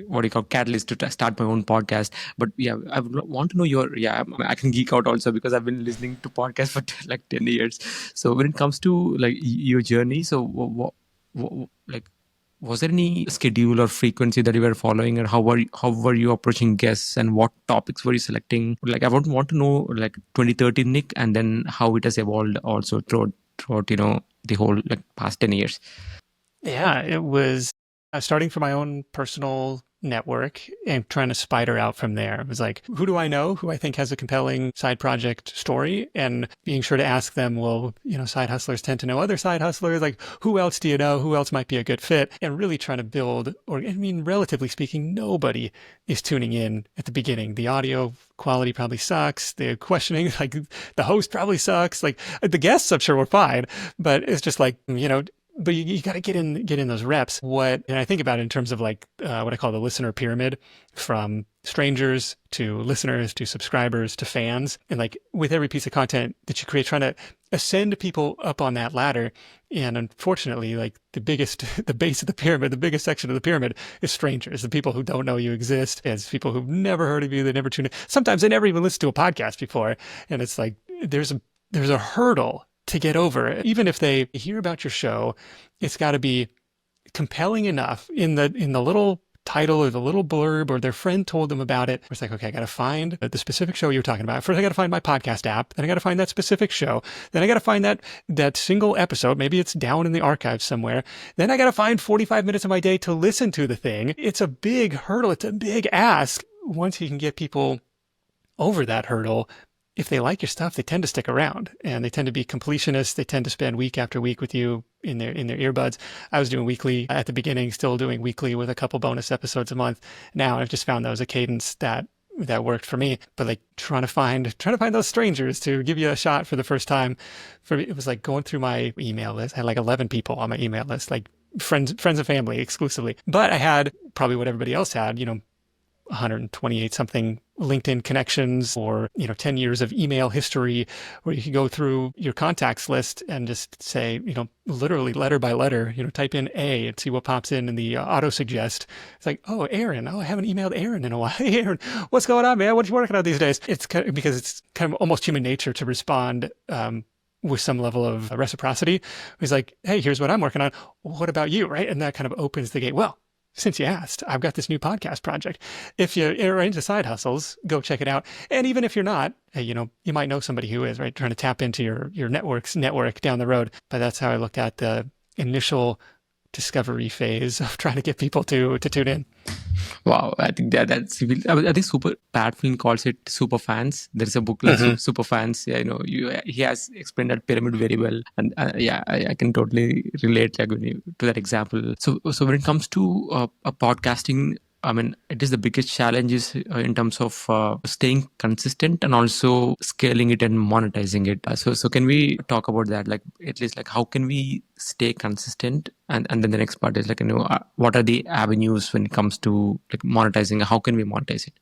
what do you call catalyst to start my own podcast. But yeah, I would want to know your I can geek out also because I've been listening to podcasts for like 10 years. So when it comes to like your journey, so like was there any schedule or frequency that you were following, or how were you approaching guests, and what topics were you selecting? Like I want to know like 2013 Nick, and then how it has evolved also throughout the whole like past 10 years. Yeah, it was starting from my own personal network and trying to spider out from there. It was like, who do I know who I think has a compelling side project story? And being sure to ask them, well, side hustlers tend to know other side hustlers. Like, who else do you know? Who else might be a good fit? And really trying to build, relatively speaking, nobody is tuning in at the beginning. The audio quality probably sucks. The questioning, like the host probably sucks. Like the guests, I'm sure were fine, but it's just like, but you got to get in those reps. And I think about it in terms of like what I call the listener pyramid, from strangers to listeners to subscribers to fans. And like with every piece of content that you create, trying to ascend people up on that ladder. And unfortunately, like the base of the pyramid, the biggest section of the pyramid is strangers, the people who don't know you exist, as people who've never heard of you, they never tune in. Sometimes they never even listened to a podcast before. And it's like, there's a hurdle to get over. Even if they hear about your show, it's got to be compelling enough in the little title or the little blurb, or their friend told them about it. It's like, okay, I got to find the specific show you're talking about. First, I got to find my podcast app. Then I got to find that specific show. Then I got to find that single episode. Maybe it's down in the archives somewhere. Then I got to find 45 minutes of my day to listen to the thing. It's a big hurdle. It's a big ask. Once you can get people over that hurdle, if they like your stuff, they tend to stick around, and they tend to be completionists. They tend to spend week after week with you in their earbuds. I was doing weekly at the beginning, still doing weekly with a couple bonus episodes a month. Now I've just found that was a cadence that worked for me. But like trying to find those strangers to give you a shot for the first time, for me, it was like going through my email list. I had like 11 people on my email list, like friends and family exclusively. But I had probably what everybody else had, 128 something LinkedIn connections, or 10 years of email history, where you can go through your contacts list and just say, literally letter by letter, type in A and see what pops in the auto suggest. It's like, oh, Aaron, I haven't emailed Aaron in a while. Hey, Aaron, what's going on, man? What you working on these days? It's because it's kind of almost human nature to respond with some level of reciprocity. He's like, hey, here's what I'm working on. What about you, right? And that kind of opens the gate. Well, since you asked, I've got this new podcast project. If you're into side hustles, go check it out. And even if you're not, hey, you might know somebody who is, right? Trying to tap into your network down the road. But that's how I looked at the initial discovery phase of trying to get people to tune in. Wow, I think that's I think Super Pat Flynn calls it super fans. There is a book like Super Fans. Yeah, he has explained that pyramid very well, and I can totally relate like to that example. So when it comes to a podcasting, I mean, it is the biggest challenge is in terms of staying consistent and also scaling it and monetizing it. So can we talk about that? Like at least like how can we stay consistent? And then the next part is like, what are the avenues when it comes to like monetizing? How can we monetize it?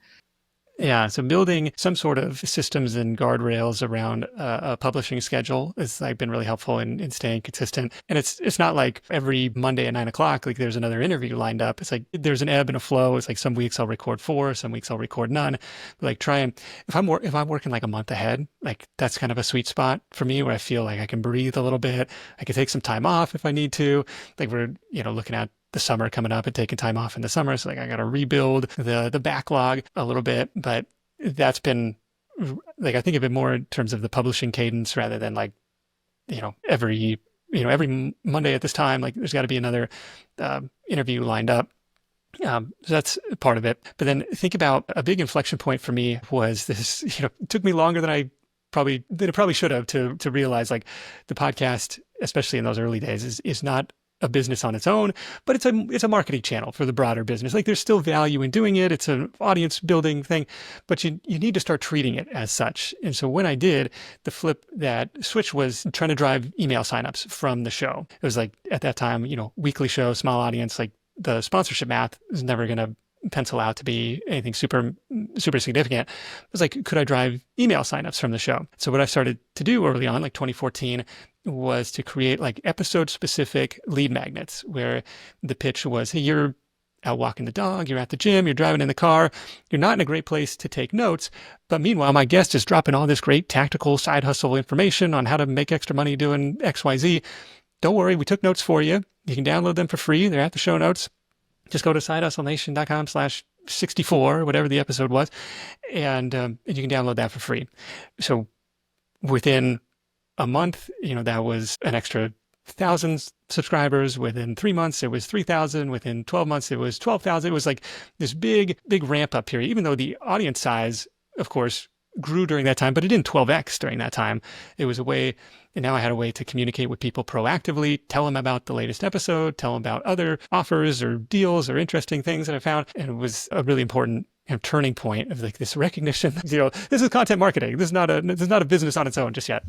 Yeah, so building some sort of systems and guardrails around a publishing schedule has like been really helpful in staying consistent. And it's not like every Monday at 9:00, like there's another interview lined up. It's like there's an ebb and a flow. It's like some weeks I'll record 4, some weeks I'll record none. But like if I'm working like a month ahead, like that's kind of a sweet spot for me where I feel like I can breathe a little bit. I can take some time off if I need to. Like we're looking at the summer coming up and taking time off in the summer. So like I got to rebuild the backlog a little bit, but that's been like, I think of it more in terms of the publishing cadence rather than like, every Monday at this time, like there's got to be another interview lined up. So that's part of it. But then think about a big inflection point for me was this, it took me longer than it probably should have to realize like the podcast, especially in those early days, is not a business on its own, but it's a marketing channel for the broader business. Like there's still value in doing it. It's an audience building thing, but you need to start treating it as such. And so when I did, the switch was trying to drive email signups from the show. It was like at that time, weekly show, small audience, like the sponsorship math is never going to pencil out to be anything super significant. It was like, could I drive email signups from the show? So what I started to do early on, like 2014, was to create like episode specific lead magnets where the pitch was, hey, you're out walking the dog, you're at the gym, you're driving in the car, you're not in a great place to take notes. But meanwhile, my guest is dropping all this great tactical side hustle information on how to make extra money doing XYZ. Don't worry, we took notes for you. You can download them for free. They're at the show notes. Just go to sidehustlenation.com/64, whatever the episode was, and you can download that for free. So within a month, that was an extra 1,000 subscribers. Within 3 months, it was 3,000. Within 12 months, it was 12,000. It was like this big ramp up period, even though the audience size, of course, grew during that time, but it didn't 12x during that time. It was a way, and now I had a way to communicate with people proactively, tell them about the latest episode, tell them about other offers or deals or interesting things that I found. And it was a really important turning point of like this recognition, this is content marketing. This is not a business on its own just yet.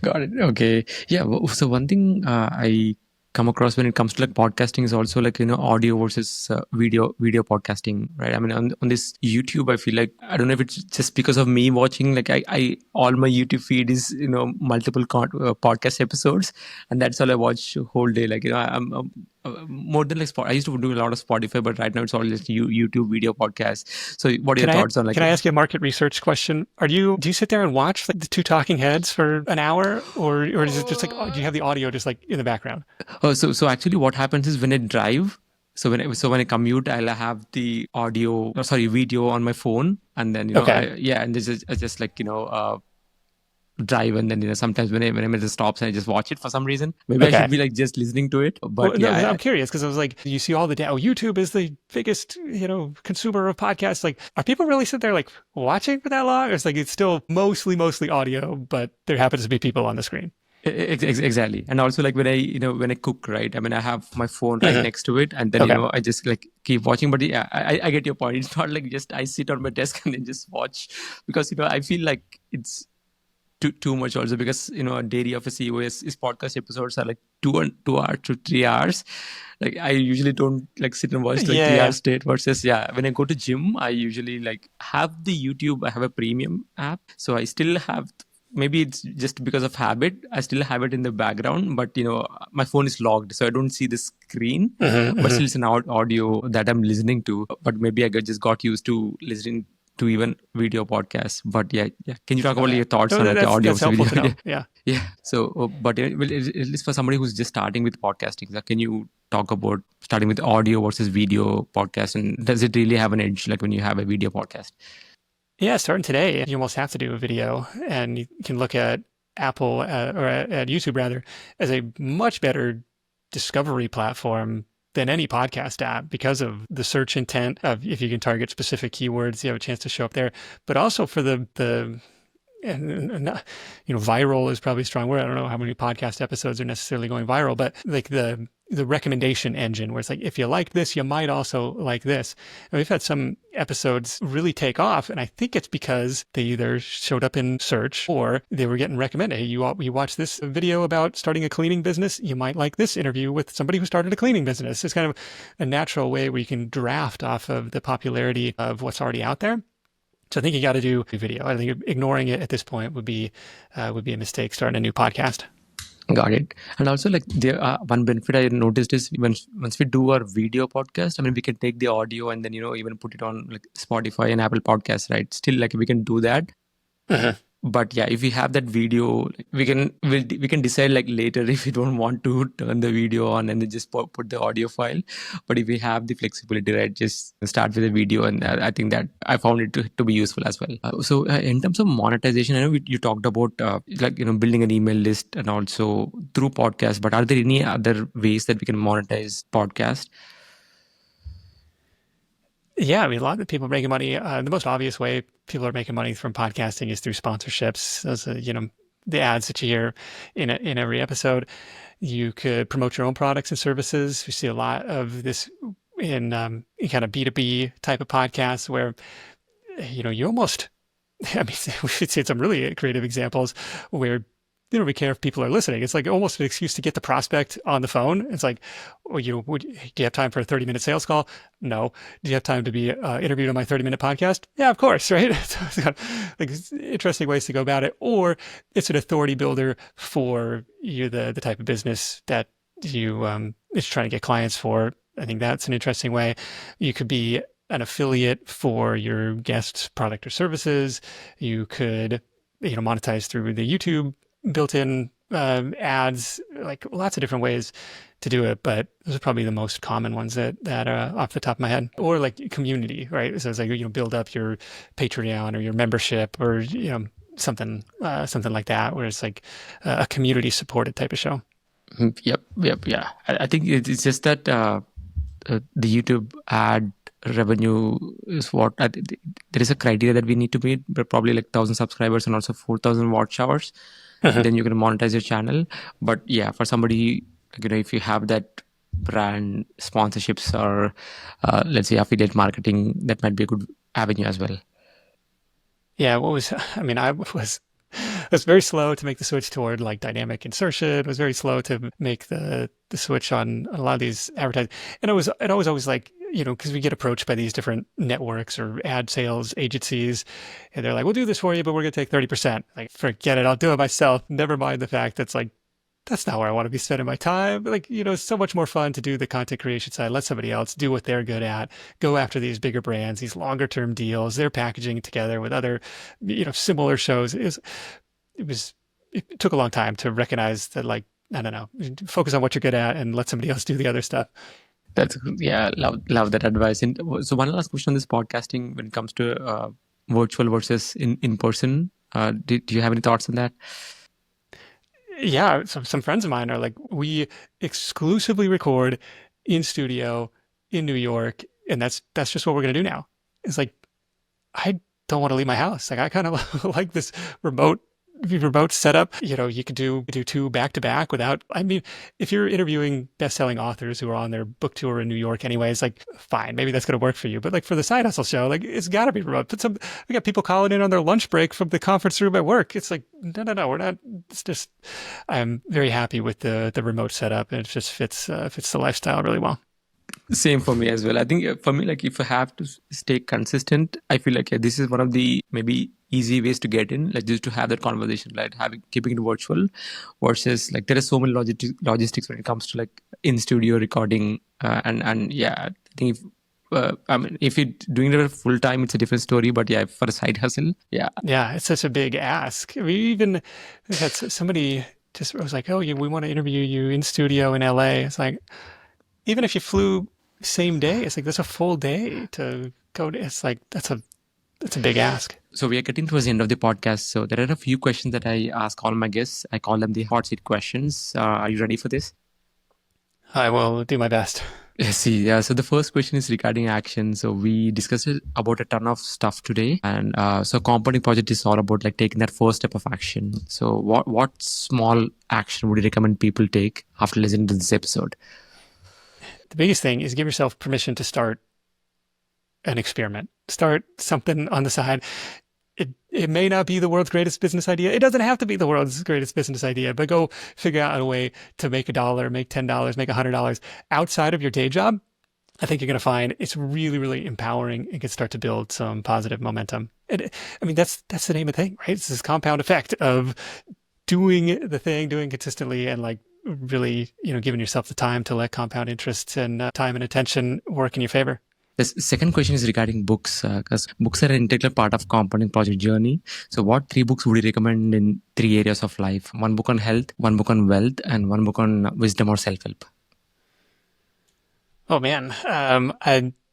Got it. Okay. Yeah. So one thing I come across when it comes to like podcasting is also like, audio versus video podcasting, right? I mean, on this YouTube, I feel like, I don't know if it's just because of me watching, like I all my YouTube feed is, multiple podcast episodes, and that's all I watch whole day. Like, I'm more than like I used to do a lot of Spotify, but right now it's all just YouTube video podcasts. So what are your thoughts on like? Can I ask you a market research question? Do you sit there and watch like the two talking heads for an hour, or is it just like, do you have the audio just like in the background? Oh, so actually what happens is when I drive, so when I commute, I'll have the video on my phone, and then and this is just like drive, and then sometimes when I'm at the stops and I just watch it for some reason. Maybe I should be like just listening to it. But I'm curious because I was like, you see all the YouTube is the biggest consumer of podcasts. Like, are people really sit there like watching for that long? Or it's like it's still mostly audio, but there happens to be people on the screen. Exactly. And also like when I cook, right? I mean, I have my phone right next to it, and then I just like keep watching. But yeah, I get your point. It's not like just I sit on my desk and then just watch, because I feel like it's too much also, because a daily of a CEO is podcast episodes are like 2 hours to 3 hours. Like I usually don't like sit and watch like 3 hours straight, versus when I go to gym, I usually like have the YouTube. I have a premium app, so I still have, maybe it's just because of habit, I still have it in the background, but my phone is logged, so I don't see the screen. But still it's an audio that I'm listening to. But maybe I just got used to listening to even video podcasts. But yeah. Can you talk about your thoughts on the audio? That's helpful to know. Yeah. So, but at least for somebody who's just starting with podcasting, can you talk about starting with audio versus video podcast, and does it really have an edge like when you have a video podcast? Yeah, starting today, you almost have to do a video, and you can look at Apple or at YouTube rather as a much better discovery platform than any podcast app, because of the search intent of, if you can target specific keywords, you have a chance to show up there. But also for the viral is probably a strong word. I don't know how many podcast episodes are necessarily going viral, but like the recommendation engine, where it's like, if you like this, you might also like this. And we've had some episodes really take off, and I think it's because they either showed up in search or they were getting recommended. Hey, you watch this video about starting a cleaning business, you might like this interview with somebody who started a cleaning business. It's kind of a natural way where you can draft off of the popularity of what's already out there. So I think you got to do video. I think ignoring it at this point would be a mistake starting a new podcast. Got it. And also like one benefit I noticed is once we do our video podcast, I mean, we can take the audio and then, even put it on like Spotify and Apple Podcasts, right? Still like we can do that. But yeah, if we have that video, we can decide like later if we don't want to turn the video on and then just put the audio file. But if we have the flexibility, right, just start with the video, and I think that I found it to be useful as well. So in terms of monetization, I know you talked about building an email list and also through podcasts. But are there any other ways that we can monetize podcast? Yeah, I mean, a lot of people are making money. The most obvious way people are making money from podcasting is through sponsorships. Those are, the ads that you hear in every episode. You could promote your own products and services. We see a lot of this in kind of B2B type of podcasts where, you almost, I mean, we should see some really creative examples where they don't really care if people are listening. It's like almost an excuse to get the prospect on the phone. It's like, oh, do you have time for a 30-minute sales call? No. Do you have time to be interviewed on my 30-minute podcast? Yeah, of course, right? So it's got like interesting ways to go about it. Or it's an authority builder for you, the type of business that you is trying to get clients for. I think that's an interesting way. You could be an affiliate for your guest's product or services. You could, monetize through the YouTube built-in ads, like lots of different ways to do it. But those are probably the most common ones that off the top of my head. Or like community, right? So it's like, build up your Patreon or your membership or, something like that, where it's like a community supported type of show. Yep. Yeah. I think it's just that the YouTube ad revenue is what there is a criteria that we need to meet, but probably like 1,000 subscribers and also 4,000 watch hours. Then you can monetize your channel. But yeah, for somebody, if you have that brand sponsorships or let's say affiliate marketing, that might be a good avenue as well. Yeah, I was very slow to make the switch toward like dynamic insertion. I was very slow to make the switch on a lot of these advertising. And it was always like, because we get approached by these different networks or ad sales agencies, and they're like, we'll do this for you, but we're going to take 30%. Like, forget it. I'll do it myself. Never mind the fact that's like, that's not where I want to be spending my time. Like, it's so much more fun to do the content creation side. Let somebody else do what they're good at. Go after these bigger brands, these longer term deals. They're packaging together with other, similar shows. It took a long time to recognize that, like, I don't know, focus on what you're good at and let somebody else do the other stuff. Love that advice. And so one last question on this podcasting when it comes to virtual versus in person. Do you have any thoughts on that? Yeah, some friends of mine are like, we exclusively record in studio in New York, and that's just what we're gonna do now. It's like, I don't want to leave my house. Like, I kind of like this remote setup. You could do two back to back without. I mean, if you're interviewing best-selling authors who are on their book tour in New York anyways, like, fine, maybe that's going to work for you. But like for the side hustle show, like, it's got to be remote. I got people calling in on their lunch break from the conference room at work. It's like, no, we're not. It's just, I'm very happy with the remote setup, and it just fits the lifestyle really well. Same for me as well. I think for me, like, if I have to stay consistent, I feel like this is one of the maybe easy ways to get in, like just to have that conversation, like keeping it virtual versus like there are so many logistics when it comes to like in studio recording and yeah, I think if you're doing it full time, it's a different story. But yeah, for a side hustle, yeah, it's such a big ask. We even had somebody just was like, "Oh, we want to interview you in studio in LA." It's like, even if you flew same day, it's like that's a full day to go. It's like that's a big ask. So we are getting towards the end of the podcast. So there are a few questions that I ask all my guests. I call them the Hotseat Questions. Are you ready for this? I will do my best. Yeah. So the first question is regarding action. So we discussed about a ton of stuff today, and so compounding project is all about like taking that first step of action. So what small action would you recommend people take after listening to this episode? The biggest thing is give yourself permission to start an experiment. Start something on the side. It may not be the world's greatest business idea. It doesn't have to be the world's greatest business idea, but go figure out a way to make $1, make $10, make $100 outside of your day job. I think you're going to find it's really, really empowering and can start to build some positive momentum. That's the name of the thing, right? It's this compound effect of doing the thing, doing consistently, and like really, giving yourself the time to let compound interest and time and attention work in your favor. The second question is regarding books, because books are an integral part of compounding project journey. So what 3 books would you recommend in 3 areas of life? 1 book on health, 1 book on wealth, and 1 book on wisdom or self-help? Oh man, I've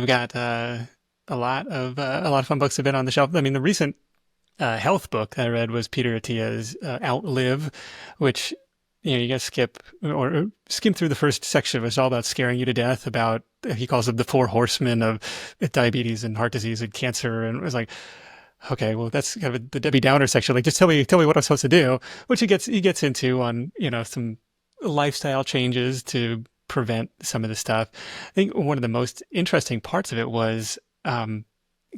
got a lot of fun books have been on the shelf. I mean, the recent health book that I read was Peter Attia's Outlive, which you got to skim through the first section. It's all about scaring you to death about, he calls them the 4 horsemen of diabetes and heart disease and cancer. And it was like, okay, well, that's kind of the Debbie Downer section. Like, just tell me what I'm supposed to do, which he gets into on, some lifestyle changes to prevent some of the stuff. I think one of the most interesting parts of it was,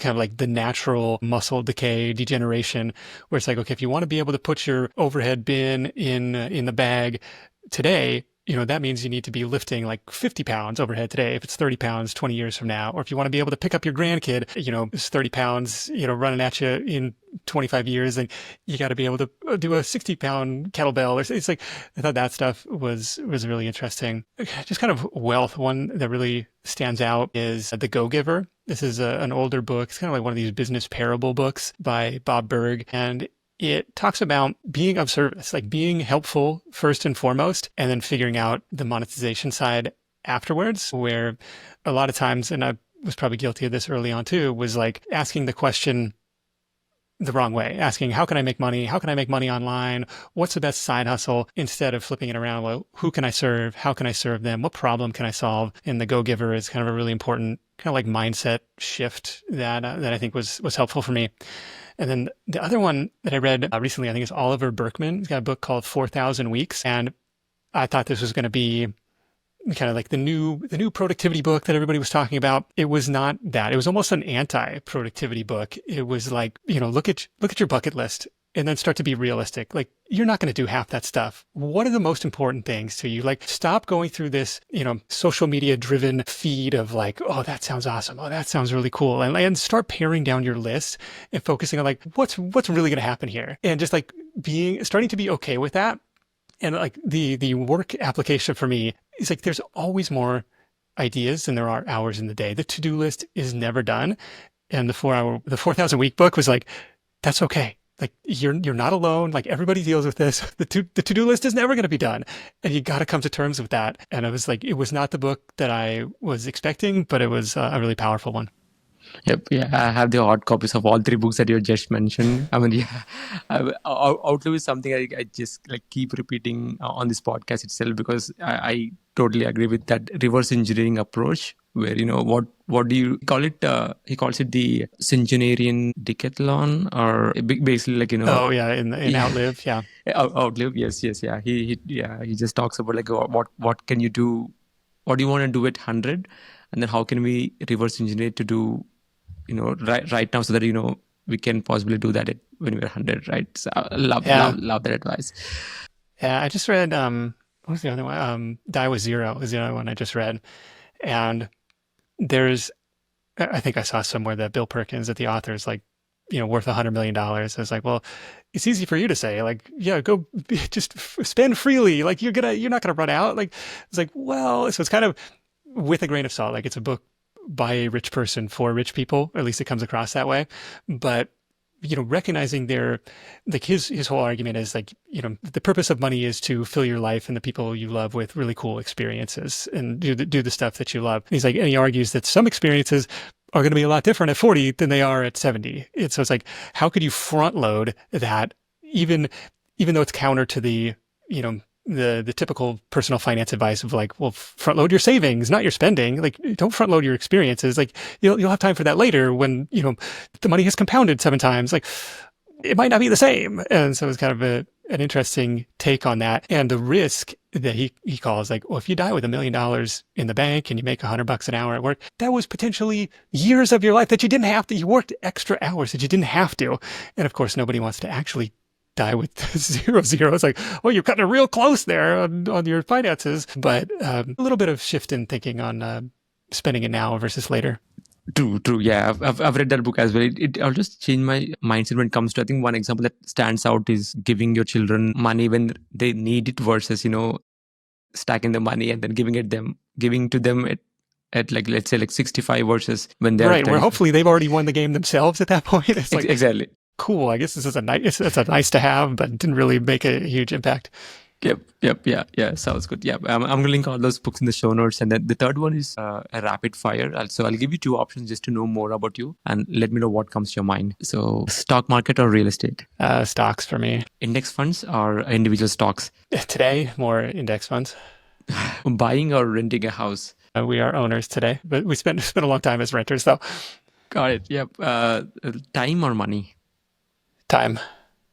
kind of like the natural muscle decay, degeneration, where it's like, okay, if you want to be able to put your overhead bin in the bag today, that means you need to be lifting like 50 pounds overhead today. If it's 30 pounds 20 years from now, or if you want to be able to pick up your grandkid, it's 30 pounds, running at you in 25 years, and you got to be able to do a 60-pound kettlebell. It's like, I thought that stuff was really interesting. Just kind of wealth. One that really stands out is The Go-Giver. This is an older book. It's kind of like one of these business parable books by Bob Burg. And it talks about being of service, like being helpful first and foremost, and then figuring out the monetization side afterwards, where a lot of times, and I was probably guilty of this early on too, was like asking the question the wrong way, asking, how can I make money? How can I make money online? What's the best side hustle? Instead of flipping it around, well, who can I serve? How can I serve them? What problem can I solve? And The Go-Giver is kind of a really important kind of like mindset shift that I think was helpful for me. And then the other one that I read recently, I think is Oliver Berkman. He's got a book called 4,000 Weeks. And I thought this was going to be kind of like the new productivity book that everybody was talking about. It was not that. It was almost an anti-productivity book. It was like, look at your bucket list and then start to be realistic. Like, you're not going to do half that stuff. What are the most important things to you? Like, stop going through this, social media driven feed of like, oh, that sounds awesome. Oh, that sounds really cool. And start paring down your list and focusing on like, what's really going to happen here? And just like starting to be okay with that. And like the work application for me is like, there's always more ideas than there are hours in the day. The to-do list is never done. And the 4,000 week book was like, that's okay. Like, you're not alone. Like, everybody deals with this. The to-do list is never going to be done. And you got to come to terms with that. And I was like, it was not the book that I was expecting, but it was a really powerful one. Yep. Yeah. I have the hard copies of all three books that you just mentioned. I mean, yeah, Outlook is something I just like keep repeating on this podcast itself, because I totally agree with that reverse engineering approach where, what do you call it? He calls it the centenarian decathlon, or basically like, Oh yeah. In Outlive. Yeah. Outlive. Yes. Yeah. He just talks about like, what can you do? What do you want to do at 100? And then how can we reverse engineer to do, right now, so that, we can possibly do that when we're 100, right? So I love that advice. Yeah, I just read, what was the other one? Die with Zero is the other one I just read. And I think I saw somewhere that Bill Perkins, that the author, is like, worth $100 million. I was like, well, it's easy for you to say, like, yeah, go just spend freely. Like, you're not gonna run out. Like, it's like, well, so it's kind of with a grain of salt. Like, it's a book by a rich person for rich people, or at least it comes across that way. But recognizing like his whole argument is like, the purpose of money is to fill your life and the people you love with really cool experiences and do the stuff that you love. And he argues that some experiences are going to be a lot different at 40 than they are at 70. And so it's like, how could you front load that, even though it's counter to the, the typical personal finance advice of like, well, front load your savings, not your spending. Like, don't front load your experiences. Like, you'll have time for that later when, the money has compounded 7 times. Like, it might not be the same. And so it's kind of an interesting take on that. And the risk that he calls like, well, if you die with $1 million in the bank and you make $100 an hour at work, that was potentially years of your life that you didn't have to. You worked extra hours that you didn't have to. And of course, nobody wants to actually die with 0. It's like, oh, you're cutting it real close there on your finances. But a little bit of shift in thinking on spending it now versus later. True. Yeah, I've read that book as well. I'll just change my mindset when it comes to, I think one example that stands out is giving your children money when they need it versus, stacking the money and then giving to them at like, let's say like 65 versus when they're right, where hopefully they've already won the game themselves at that point. It's like, exactly. Cool. I guess this is it's a nice to have, but didn't really make a huge impact. Yep. Yeah. Sounds good. Yeah. I'm going to link all those books in the show notes. And then the third one is a rapid fire. So I'll give you 2 options just to know more about you and let me know what comes to your mind. So stock market or real estate? Stocks for me. Index funds or individual stocks? Today, more index funds. Buying or renting a house? We are owners today, but we spent a long time as renters though. Got it. Yep. Time or money? Time.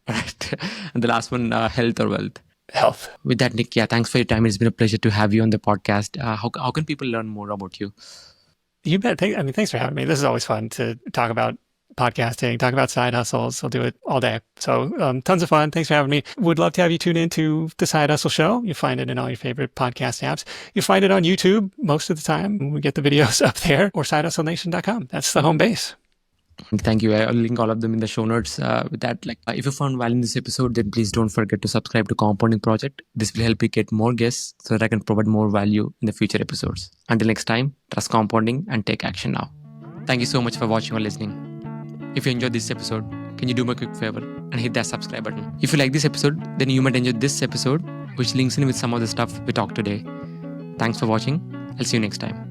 Right. And the last one, health or wealth? Health. With that, Nick, yeah, thanks for your time. It's been a pleasure to have you on the podcast. How can people learn more about you? You bet. Thanks for having me. This is always fun to talk about podcasting, talk about side hustles. I'll do it all day. So tons of fun. Thanks for having me. Would love to have you tune into The Side Hustle Show. You find it in all your favorite podcast apps. You find it on YouTube most of the time. We get the videos up there, or sidehustlenation.com. That's the home base. Thank you. I'll link all of them in the show notes. With that, if you found value in this episode, then please don't forget to subscribe to Compounding Project. This will help you get more guests so that I can provide more value in the future episodes. Until next time, trust compounding and take action now. Thank you so much for watching or listening. If you enjoyed this episode, can you do me a quick favor and hit that subscribe button? If you like this episode, then you might enjoy this episode, which links in with some of the stuff we talked today. Thanks for watching. I'll see you next time.